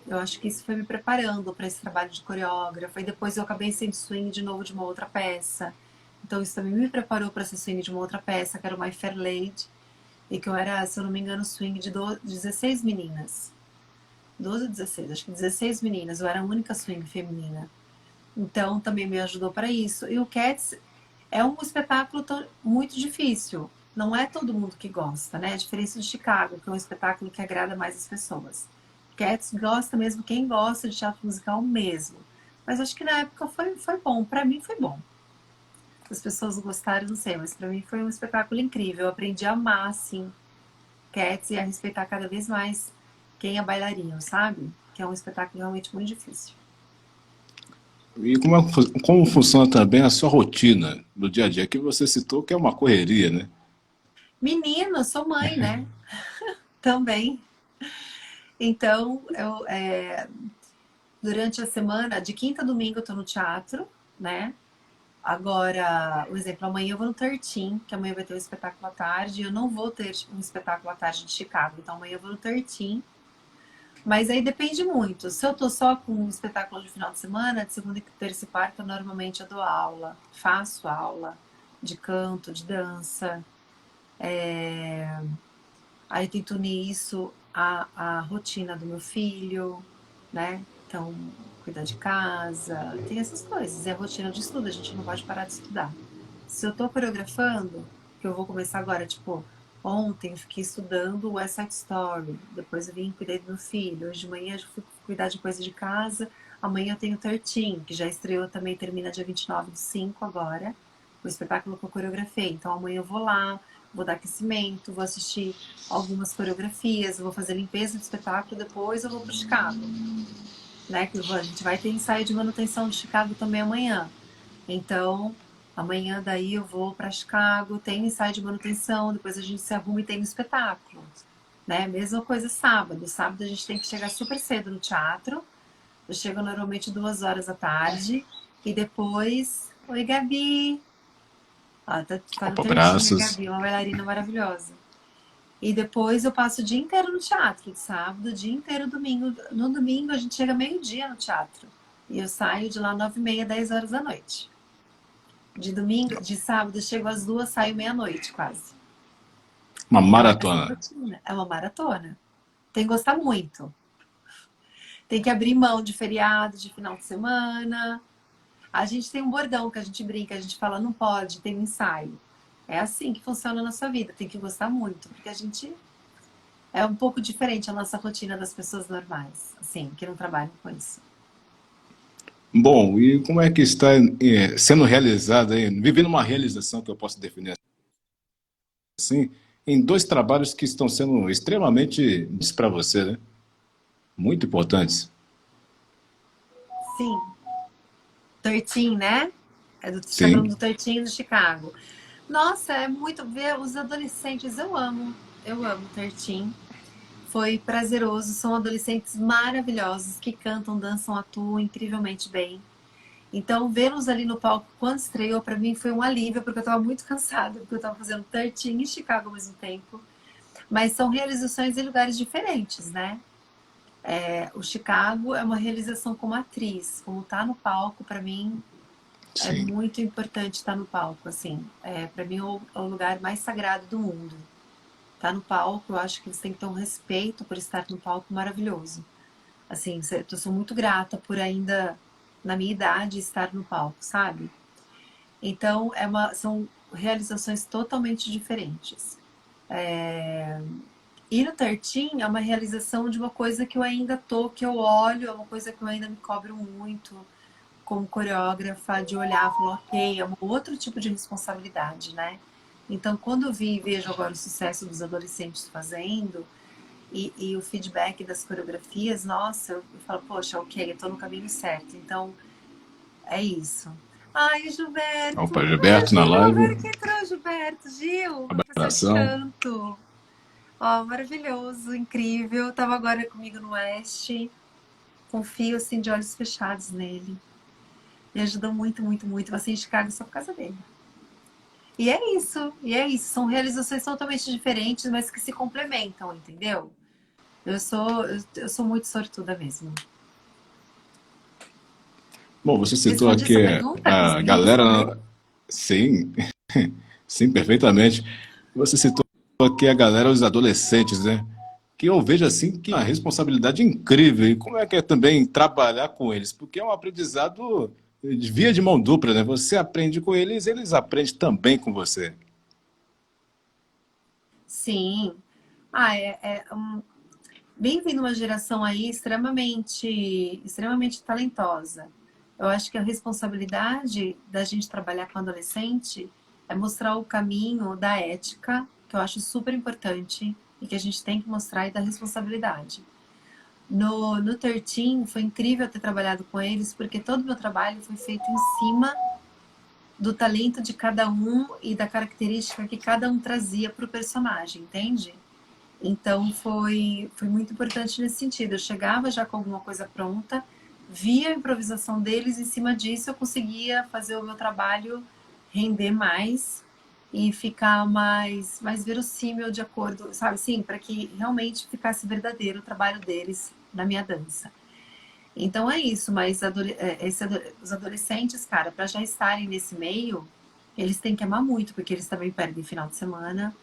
Eu acho que isso foi me preparando para esse trabalho de coreógrafa. E depois eu acabei sendo swing de novo de uma outra peça. Então isso também me preparou para ser swing de uma outra peça, que era o My Fair Lady. e que eu era, se eu não me engano, swing de 16 meninas. 12 ou 16, acho que 16 meninas, eu era a única swing feminina. Então também me ajudou para isso. E o Cats é um espetáculo muito difícil. Não é todo mundo que gosta, né? A diferença de Chicago, que é um espetáculo que agrada mais as pessoas. Cats gosta mesmo quem gosta de teatro musical mesmo. Mas acho que na época foi bom. Para mim foi bom. As pessoas gostaram, não sei, mas para mim foi um espetáculo incrível. Eu aprendi a amar, assim, Cats e a respeitar cada vez mais quem é bailarino, sabe? Que é um espetáculo realmente muito difícil. E como funciona também a sua rotina do dia a dia, que você citou que é uma correria, né? Menino, sou mãe, né? Também. Então, durante a semana, de quinta a domingo, eu tô no teatro, né? Agora, por exemplo, amanhã eu vou no 13, que amanhã vai ter um espetáculo à tarde. Eu não vou ter um espetáculo à tarde de Chicago, então amanhã eu vou no 13. Mas aí depende muito. Se eu tô só com um espetáculo de final de semana, de segunda, terça e quarta, normalmente eu dou aula. Faço aula de canto, de dança. Aí tento unir isso à rotina do meu filho, né? Então, cuidar de casa, tem essas coisas. É a rotina de estudo, a gente não pode parar de estudar. Se eu tô coreografando, que eu vou começar agora, tipo, ontem eu fiquei estudando o West Side Story, depois eu vim cuidar do meu filho, hoje de manhã eu fui cuidar de coisa de casa, amanhã eu tenho 13, que já estreou também, termina dia 29/5 agora, o espetáculo que eu coreografei. Então amanhã eu vou lá, vou dar aquecimento, vou assistir algumas coreografias, vou fazer limpeza do espetáculo, depois eu vou pro Chicago, né? Que a gente vai ter ensaio de manutenção de Chicago também amanhã. Então, amanhã daí eu vou para Chicago, tem ensaio de manutenção, depois a gente se arruma e tem um espetáculo, né? Mesma coisa sábado. Sábado a gente tem que chegar super cedo no teatro. Eu chego normalmente 2 horas da tarde e depois, oi Gabi, tá no Opa, tertinho, a braços. Gabi, uma bailarina maravilhosa. E depois eu passo o dia inteiro no teatro, de sábado, o dia inteiro domingo. No domingo a gente chega meio-dia no teatro. E eu saio de lá 9h30, 10 horas da noite. De domingo, de sábado, eu chego às 2, saio meia-noite quase. Uma Então é essa maratona. rotina. É uma maratona. Tem que gostar muito. Tem que abrir mão de feriado, de final de semana. A gente tem um bordão que a gente brinca, a gente fala, não pode, tem um ensaio. É assim que funciona na sua vida, tem que gostar muito, porque a gente é um pouco diferente a nossa rotina das pessoas normais, assim, que não trabalham com isso. Bom, e como é que está sendo realizada, vivendo uma realização que eu posso definir assim, em dois trabalhos que estão sendo extremamente para você, né? Muito importantes. Sim, 13, né? Você tá falando Sim. do 13 do Chicago. Nossa, é muito ver os adolescentes, eu amo 13. Foi prazeroso, são adolescentes maravilhosos que cantam, dançam, atuam incrivelmente bem. Então, vê-los ali no palco quando estreou, para mim foi um alívio, porque eu estava muito cansada, porque eu estava fazendo 13 em Chicago ao mesmo tempo. Mas são realizações em lugares diferentes, né? O Chicago é uma realização como atriz, como tá no palco, para mim é Sim. muito importante estar no palco, assim. Para mim é o lugar mais sagrado do mundo. Tá no palco, eu acho que você tem que ter um respeito por estar no palco maravilhoso. Assim, eu sou muito grata por ainda, na minha idade, estar no palco, sabe? Então, são realizações totalmente diferentes. E no 13 é uma realização de uma coisa que eu ainda tô, que eu olho, é uma coisa que eu ainda me cobro muito como coreógrafa, de olhar e falar, ok, é um outro tipo de responsabilidade, né? Então, quando eu vejo agora o sucesso dos adolescentes fazendo, e o feedback das coreografias, nossa, eu falo, poxa, ok, eu tô no caminho certo. Então, é isso. Ai, Gilberto, Opa, olha, Gilberto na Gil, live. agora que entrou, Gilberto, Gil, professor de Abração. canto. Ó, maravilhoso, incrível. Tava agora comigo no Oeste. Confio, assim, de olhos fechados nele. Me ajudou muito, muito, muito. Você em Chicago só por causa dele. E é isso, e é isso. São realizações totalmente diferentes, mas que se complementam, entendeu? Eu sou muito sortuda mesmo. Bom, você citou Respondi essa aqui pergunta? a Consegui responder? galera. Sim, sim, perfeitamente. Você citou aqui a galera, os adolescentes, né? Que eu vejo assim que é uma responsabilidade incrível. E como é que é também trabalhar com eles? Porque é um aprendizado de via de mão dupla, né? Você aprende com eles, eles aprendem também com você. Sim. Bem-vindo uma geração aí extremamente talentosa. Eu acho que a responsabilidade da gente trabalhar com adolescente é mostrar o caminho da ética, que eu acho super importante e que a gente tem que mostrar, e da responsabilidade. No 13 foi incrível ter trabalhado com eles, porque todo o meu trabalho foi feito em cima do talento de cada um e da característica que cada um trazia para o personagem, entende? Então foi muito importante nesse sentido. Eu chegava já com alguma coisa pronta, via a improvisação deles, em cima disso eu conseguia fazer o meu trabalho render mais e ficar mais verossímil de acordo, sabe, sim, para que realmente ficasse verdadeiro o trabalho deles na minha dança. Então é isso, mas os adolescentes, cara, para já estarem nesse meio, eles têm que amar muito, porque eles também perdem final de semana,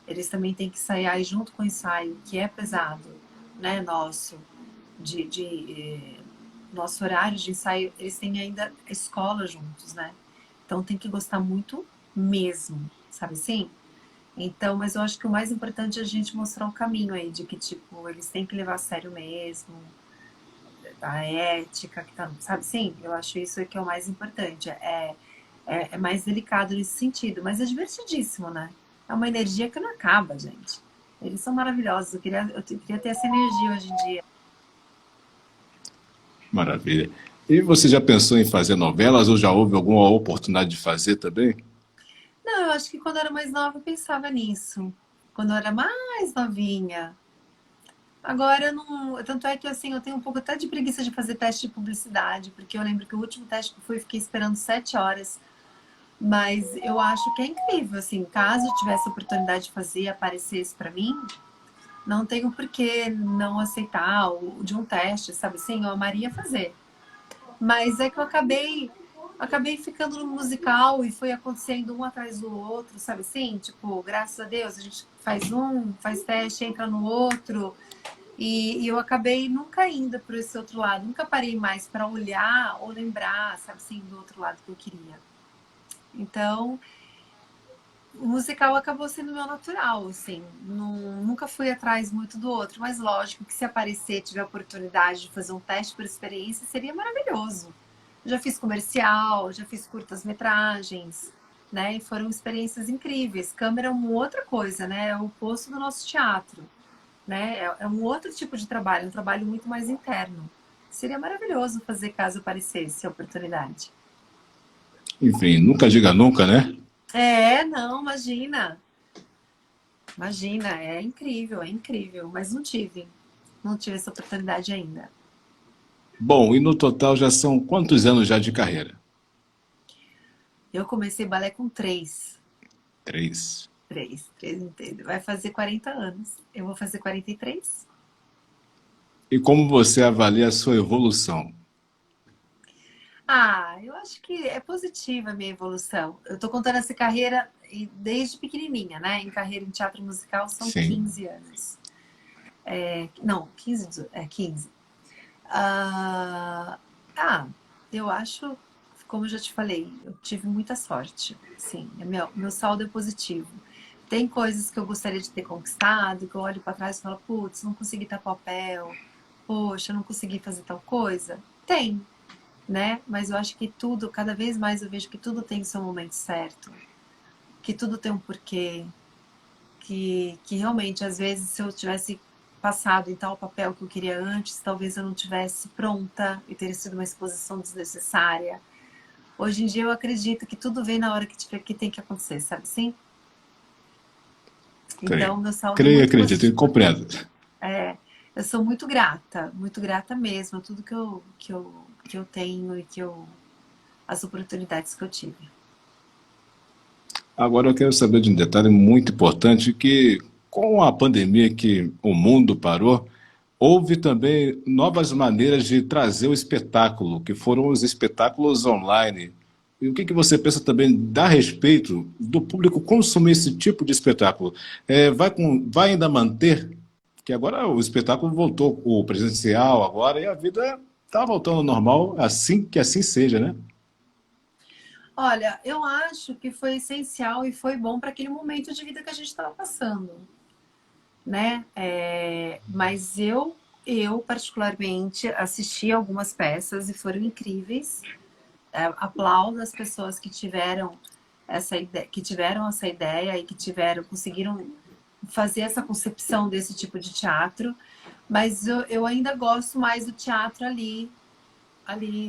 eles também têm que ensaiar, e junto com o ensaio, que é pesado, né, nosso, nosso horário de ensaio, eles têm ainda a escola juntos, né? Então tem que gostar muito mesmo, sabe assim? Então, mas eu acho que o mais importante é a gente mostrar um caminho aí, de que, tipo, eles têm que levar a sério mesmo, a ética, que tá, sabe? Sim, eu acho isso que é o mais importante. É mais delicado nesse sentido, mas é divertidíssimo, né? É uma energia que não acaba, gente. Eles são maravilhosos. Eu queria ter essa energia hoje em dia. Maravilha. E você já pensou em fazer novelas ou já houve alguma oportunidade de fazer também? Não, eu acho que quando eu era mais nova eu pensava nisso. Quando eu era mais novinha. Agora eu não. Tanto é que assim, eu tenho um pouco até de preguiça de fazer teste de publicidade, porque eu lembro que o último teste que eu fui, eu fiquei esperando 7 horas. Mas eu acho que é incrível, assim, caso eu tivesse a oportunidade de fazer e aparecesse para mim, não tenho por que não aceitar o de um teste, sabe assim? Eu amaria fazer. Mas é que eu acabei ficando no musical e foi acontecendo um atrás do outro, sabe assim? Tipo, graças a Deus, a gente faz um, faz teste, entra no outro. E eu acabei nunca indo para esse outro lado, nunca parei mais para olhar ou lembrar, sabe assim, do outro lado que eu queria. Então, o musical acabou sendo meu natural, assim. Nunca fui atrás muito do outro, mas lógico que se aparecer, tiver a oportunidade de fazer um teste por experiência, seria maravilhoso. Já fiz comercial, já fiz curtas-metragens, né? E foram experiências incríveis. Câmera é uma outra coisa, né? É o oposto do nosso teatro, né? É um outro tipo de trabalho, um trabalho muito mais interno. Seria maravilhoso fazer caso aparecesse a oportunidade. Enfim, nunca diga nunca, né? Não, imagina. Imagina, é incrível, mas não tive essa oportunidade ainda. Bom, e no total já são quantos anos já de carreira? Eu comecei balé com três, 3. três, entendo. Vai fazer 40 anos. Eu vou fazer 43. E como você avalia a sua evolução? Eu acho que é positiva a minha evolução. Eu tô contando essa carreira desde pequenininha, né? Em carreira em teatro musical são Sim. 15 anos. Não, 15, 15. Ah, ah, eu acho, como eu já te falei, eu tive muita sorte. Sim, meu saldo é positivo. Tem coisas que eu gostaria de ter conquistado, que eu olho para trás e falo, putz, não consegui tapar o papel, poxa, não consegui fazer tal coisa. Tem, né? Mas eu acho que tudo, cada vez mais eu vejo que tudo tem o seu momento certo, que tudo tem um porquê, que realmente, às vezes, se eu tivesse passado em tal papel que eu queria antes, talvez eu não tivesse pronta e teria sido uma exposição desnecessária. Hoje em dia eu acredito que tudo vem na hora que tem que acontecer, sabe assim? Creio. Então, meu saldo é Creio, muito acredito e positivo. compreendo. Eu sou muito grata mesmo a tudo que eu tenho e as oportunidades que eu tive. Agora eu quero saber de um detalhe muito importante que com a pandemia que o mundo parou, houve também novas maneiras de trazer o espetáculo, que foram os espetáculos online. E o que você pensa também a respeito do público consumir esse tipo de espetáculo? Vai ainda manter? Que agora o espetáculo voltou, o presencial agora, e a vida está voltando ao normal, assim que assim seja, né? Olha, eu acho que foi essencial e foi bom para aquele momento de vida que a gente estava passando, né? Mas eu particularmente assisti algumas peças e foram incríveis. Aplaudo as pessoas que tiveram essa ideia e que conseguiram fazer essa concepção desse tipo de teatro. Mas eu ainda gosto mais do teatro ali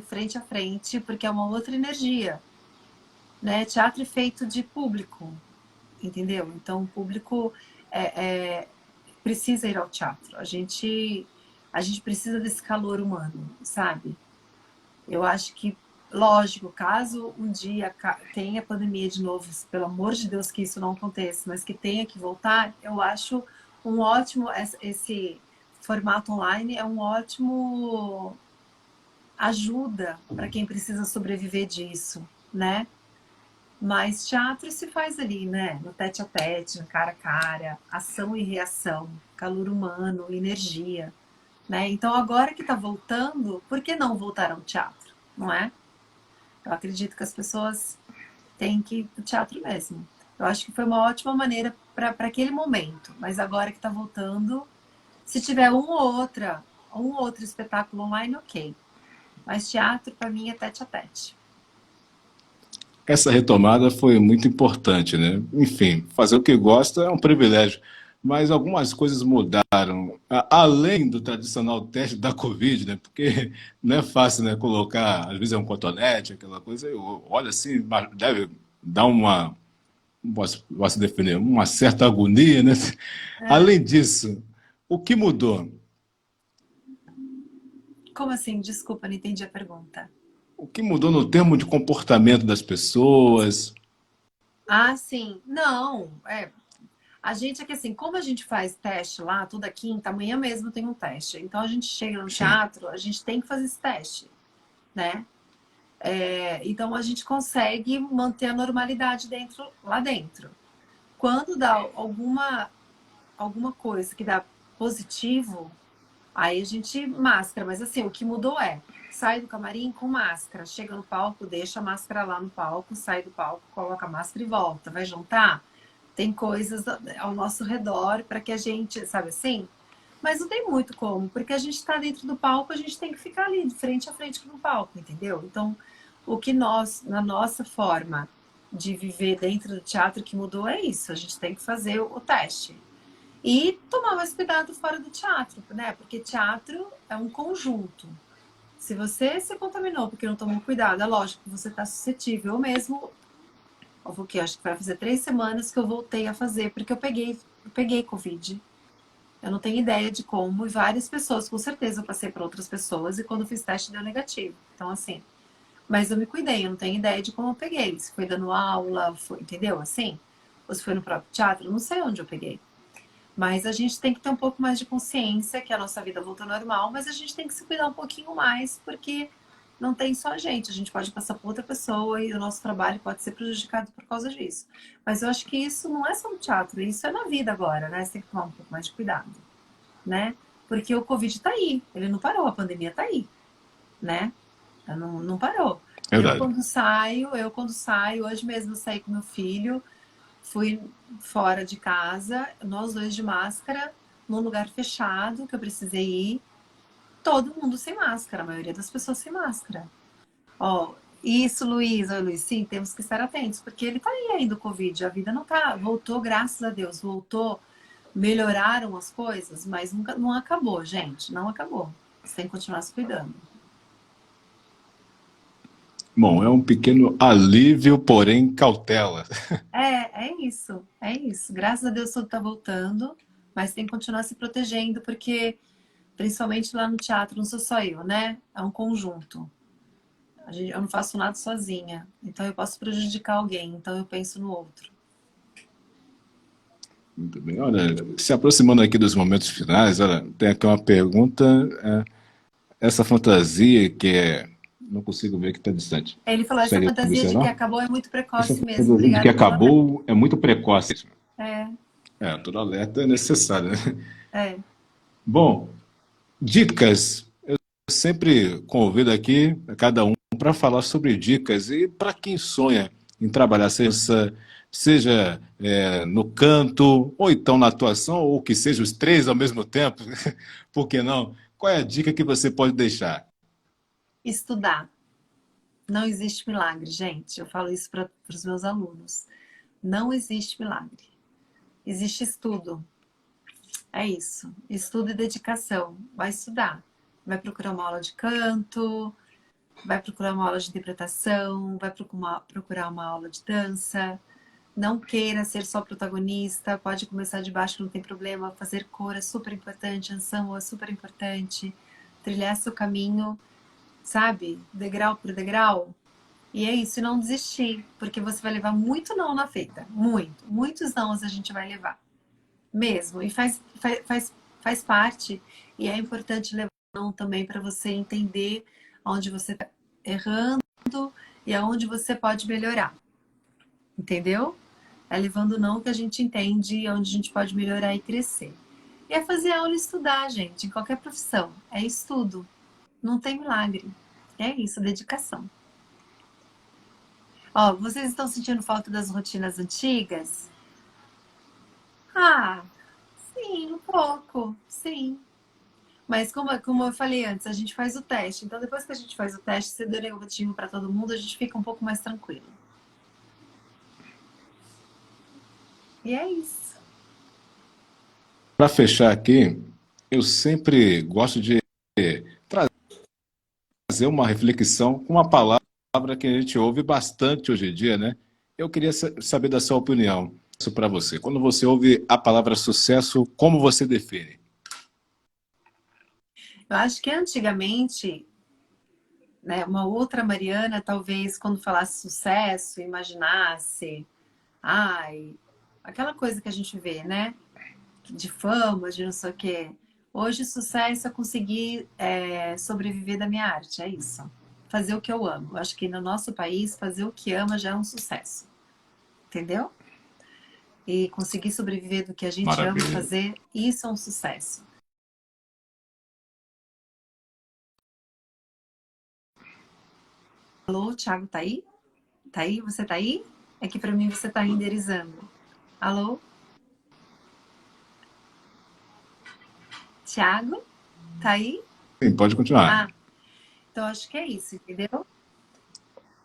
frente a frente, porque é uma outra energia, né? Teatro é feito de público, entendeu? Então, o público precisa ir ao teatro. A gente precisa desse calor humano, sabe? Eu acho que, lógico, caso um dia tenha pandemia de novo, pelo amor de Deus que isso não aconteça, mas que tenha que voltar, eu acho um ótimo, esse formato online é um ótimo ajuda para quem precisa sobreviver disso, né? Mas teatro se faz ali, né? No tete a tete, no cara a cara, ação e reação, calor humano, energia, né? Então agora que está voltando, por que não voltar ao teatro, não é? Eu acredito que as pessoas têm que ir ao teatro mesmo. Eu acho que foi uma ótima maneira para aquele momento, mas agora que está voltando, se tiver um ou outro espetáculo online, ok. Mas teatro, para mim, é tete a tete. Essa retomada foi muito importante, né? Enfim, fazer o que gosta é um privilégio, mas algumas coisas mudaram, além do tradicional teste da Covid, né? Porque não é fácil, né? Colocar, às vezes é um cotonete, aquela coisa, olha assim, deve dar uma, posso definir, uma certa agonia, né? É. Além disso, o que mudou? Como assim? Desculpa, não entendi a pergunta. O que mudou no termo de comportamento das pessoas? Ah, sim. Não, a gente é que assim, como a gente faz teste lá toda quinta, amanhã mesmo tem um teste. Então a gente chega no Sim. teatro, a gente tem que fazer esse teste, né? Então a gente consegue manter a normalidade lá dentro. Quando dá alguma coisa que dá positivo, aí a gente máscara. Mas assim, o que mudou sai do camarim com máscara, chega no palco, deixa a máscara lá no palco, sai do palco, coloca a máscara e volta. Vai jantar? Tem coisas ao nosso redor para que a gente, sabe assim? Mas não tem muito como, porque a gente está dentro do palco, a gente tem que ficar ali, de frente a frente com o palco, entendeu? Então, o que na nossa forma de viver dentro do teatro que mudou é isso, a gente tem que fazer o teste. E tomar mais cuidado fora do teatro, né? Porque teatro é um conjunto. Se você se contaminou porque não tomou cuidado, é lógico que você está suscetível. Eu mesmo, acho que vai fazer 3 semanas que eu voltei a fazer, porque eu peguei Covid. Eu não tenho ideia de como, e várias pessoas, com certeza eu passei para outras pessoas, e quando fiz teste deu negativo. Então, assim, mas eu me cuidei, eu não tenho ideia de como eu peguei. Se foi dando aula, entendeu? Assim, ou se foi no próprio teatro, eu não sei onde eu peguei. Mas a gente tem que ter um pouco mais de consciência que a nossa vida voltou ao normal, mas a gente tem que se cuidar um pouquinho mais, porque não tem só a gente pode passar por outra pessoa e o nosso trabalho pode ser prejudicado por causa disso. Mas eu acho que isso não é só no teatro, isso é na vida agora, né? Você tem que tomar um pouco mais de cuidado, né? Porque o Covid tá aí, ele não parou, a pandemia tá aí, né? Não parou. É verdade. Eu quando saio, hoje mesmo eu saí com meu filho, fui fora de casa, nós dois de máscara, num lugar fechado que eu precisei ir, todo mundo sem máscara, a maioria das pessoas sem máscara. Ó, isso, Luiz, Luiz, sim, temos que estar atentos, porque ele tá aí ainda o Covid, a vida não tá, voltou, graças a Deus, voltou, melhoraram as coisas, mas nunca, não acabou, gente, não acabou. Você tem que continuar se cuidando. Bom, é um pequeno alívio, porém cautela. É isso, é isso. Graças a Deus tudo tá voltando, mas tem que continuar se protegendo, porque principalmente lá no teatro, não sou só eu, né? É um conjunto. Eu não faço nada sozinha, então eu posso prejudicar alguém, então eu penso no outro. Muito bem. Olha, se aproximando aqui dos momentos finais, olha, tem aqui uma pergunta. Essa fantasia que é Não consigo ver que está distante. Ele falou, essa Consegue fantasia de que observar? acabou é muito Essa precoce mesmo. fantasia de que Obrigada pelo alerta. acabou é muito precoce. É, Todo alerta é necessário, né? é. Bom, dicas. Eu sempre convido aqui a cada um para falar sobre dicas e para quem sonha em trabalhar, seja no canto, ou então na atuação, ou que seja os três ao mesmo tempo, por que não? Qual é a dica que você pode deixar? Estudar. Não existe milagre, gente. Eu falo isso para os meus alunos. Não existe milagre. Existe estudo. É isso. Estudo e dedicação. Vai estudar. Vai procurar uma aula de canto, vai procurar uma aula de interpretação, vai procurar uma aula de dança. Não queira ser só protagonista, pode começar de baixo, não tem problema. Fazer cor é super importante, ensemble é super importante. Trilhar seu caminho, sabe? Degrau por degrau. E é isso, e não desistir, porque você vai levar muito não na feita. Muito. Muitos nãos a gente vai levar. Mesmo. E faz parte. E é importante levar não também para você entender onde você está errando e aonde você pode melhorar. Entendeu? É levando não que a gente entende onde a gente pode melhorar e crescer. E é fazer aula e estudar, gente, em qualquer profissão. É estudo. Não tem milagre. É isso, dedicação. Ó, vocês estão sentindo falta das rotinas antigas? Ah, sim, um pouco, sim. Mas como eu falei antes, a gente faz o teste. Então, depois que a gente faz o teste, se der negativo para todo mundo, a gente fica um pouco mais tranquilo. E é isso. Para fechar aqui, eu sempre gosto de fazer uma reflexão com uma palavra que a gente ouve bastante hoje em dia, né? Eu queria saber da sua opinião isso para você. Quando você ouve a palavra sucesso, como você define? Eu acho que antigamente, né, uma outra Mariana, talvez, quando falasse sucesso, imaginasse, ai, aquela coisa que a gente vê, né? De fama, de não sei o quê. Hoje, sucesso é conseguir sobreviver da minha arte, é isso. Fazer o que eu amo. Eu acho que no nosso país, fazer o que ama já é um sucesso. Entendeu? E conseguir sobreviver do que a gente ama Maravilha. fazer, isso é um sucesso. Alô, Thiago, tá aí? Tá aí? Você tá aí? É que pra mim você tá renderizando. Alô? Thiago? Tá aí? Sim, pode continuar. Ah, então acho que é isso, entendeu?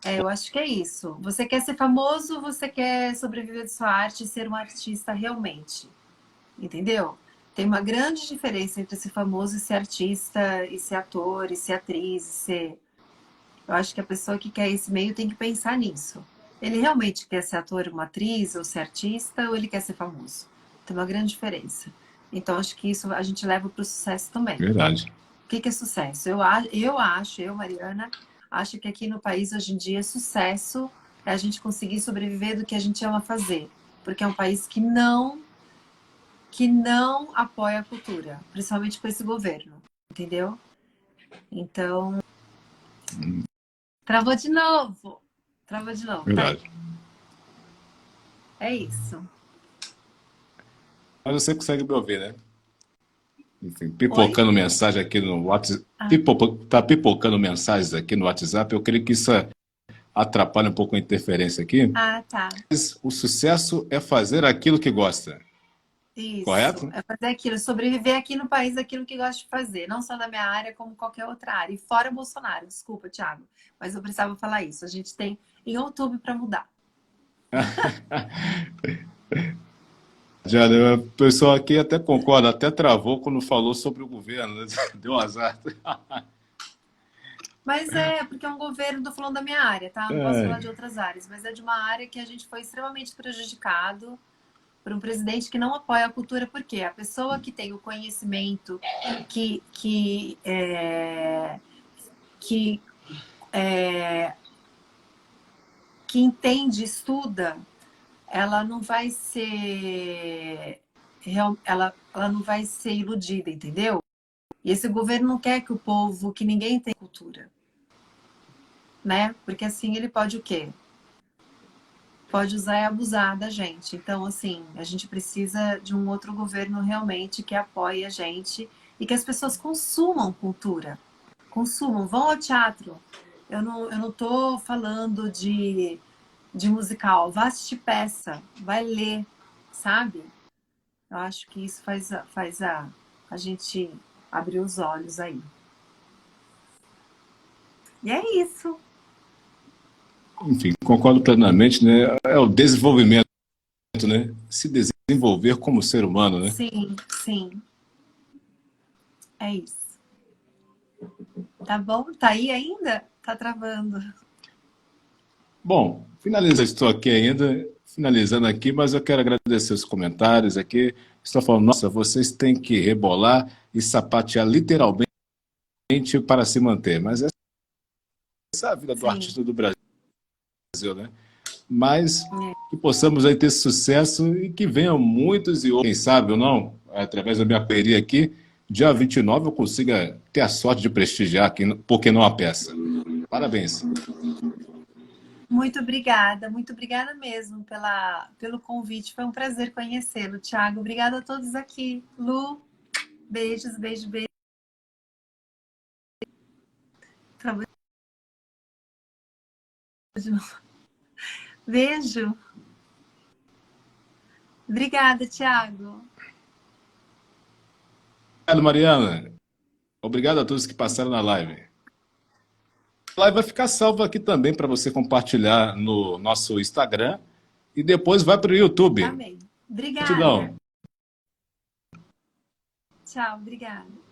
Eu acho que é isso. Você quer ser famoso, você quer sobreviver de sua arte e ser um artista realmente. Entendeu? Tem uma grande diferença entre ser famoso e ser artista, e ser ator, e ser atriz, e ser... Eu acho que a pessoa que quer esse meio tem que pensar nisso. Ele realmente quer ser ator, uma atriz, ou ser artista, ou ele quer ser famoso? Tem uma grande diferença. Então, acho que isso a gente leva para o sucesso também. Verdade. O que é sucesso? Eu, Mariana, acho que aqui no país hoje em dia sucesso é a gente conseguir sobreviver do que a gente ama fazer. Porque é um país que não apoia a cultura, principalmente com esse governo, entendeu? Então, travou de novo. Travou de novo, tá aí. Verdade. É isso. Mas você consegue me ouvir, né? Enfim, Oi? pipocando mensagem aqui no WhatsApp. Ah, Tá pipocando mensagens aqui no WhatsApp. Eu creio que isso atrapalha um pouco a interferência aqui. tá. Mas o sucesso é fazer aquilo que gosta. Isso. Correto? É fazer aquilo, sobreviver aqui no país aquilo que gosto de fazer, não só na minha área, como qualquer outra área. E fora Bolsonaro, desculpa, Thiago, mas eu precisava falar isso. A gente tem em outubro para mudar. Já, né, o pessoal aqui até concorda, até travou quando falou sobre o governo, né? Deu azar. Mas porque é um governo, tô falando da minha área, tá? Não posso falar É, de outras áreas, mas é de uma área que a gente foi extremamente prejudicado por um presidente que não apoia a cultura, porque a pessoa que tem o conhecimento, que, que entende, estuda, ela não vai ser ela não vai ser iludida, entendeu? E esse governo não quer que o povo, que ninguém tenha cultura. né? Porque assim ele pode o quê? Pode usar e abusar da gente. Então, assim, a gente precisa de um outro governo realmente que apoie a gente e que as pessoas consumam cultura. Consumam, vão ao teatro. Eu não tô falando de musical. Vá assistir peça, vai ler, sabe? Eu acho que isso a gente abrir os olhos aí. E é isso. Enfim, concordo plenamente, né? É o desenvolvimento, né? Se desenvolver como ser humano, né? Sim, sim. É isso. Tá bom? Tá aí ainda? Tá travando. Bom, estou aqui ainda, finalizando aqui, mas eu quero agradecer os comentários aqui. Estou falando, nossa, vocês têm que rebolar e sapatear literalmente para se manter. Mas essa é a vida do Sim. artista do Brasil, né? Mas É. que possamos aí ter sucesso e que venham muitos e outros, quem sabe ou não, através da minha correria aqui, dia 29 eu consiga ter a sorte de prestigiar aqui, por que não a peça. Parabéns. Muito obrigada mesmo pelo convite. Foi um prazer conhecê-lo, Thiago. Obrigada a todos aqui. Lu, beijos, beijo, beijo. Beijo. Obrigada, Thiago. Obrigado, Mariana. Obrigado a todos que passaram na live. A live vai ficar salva aqui também para você compartilhar no nosso Instagram e depois vai para o YouTube. Amém. Obrigada. Gratidão. Tchau, obrigada.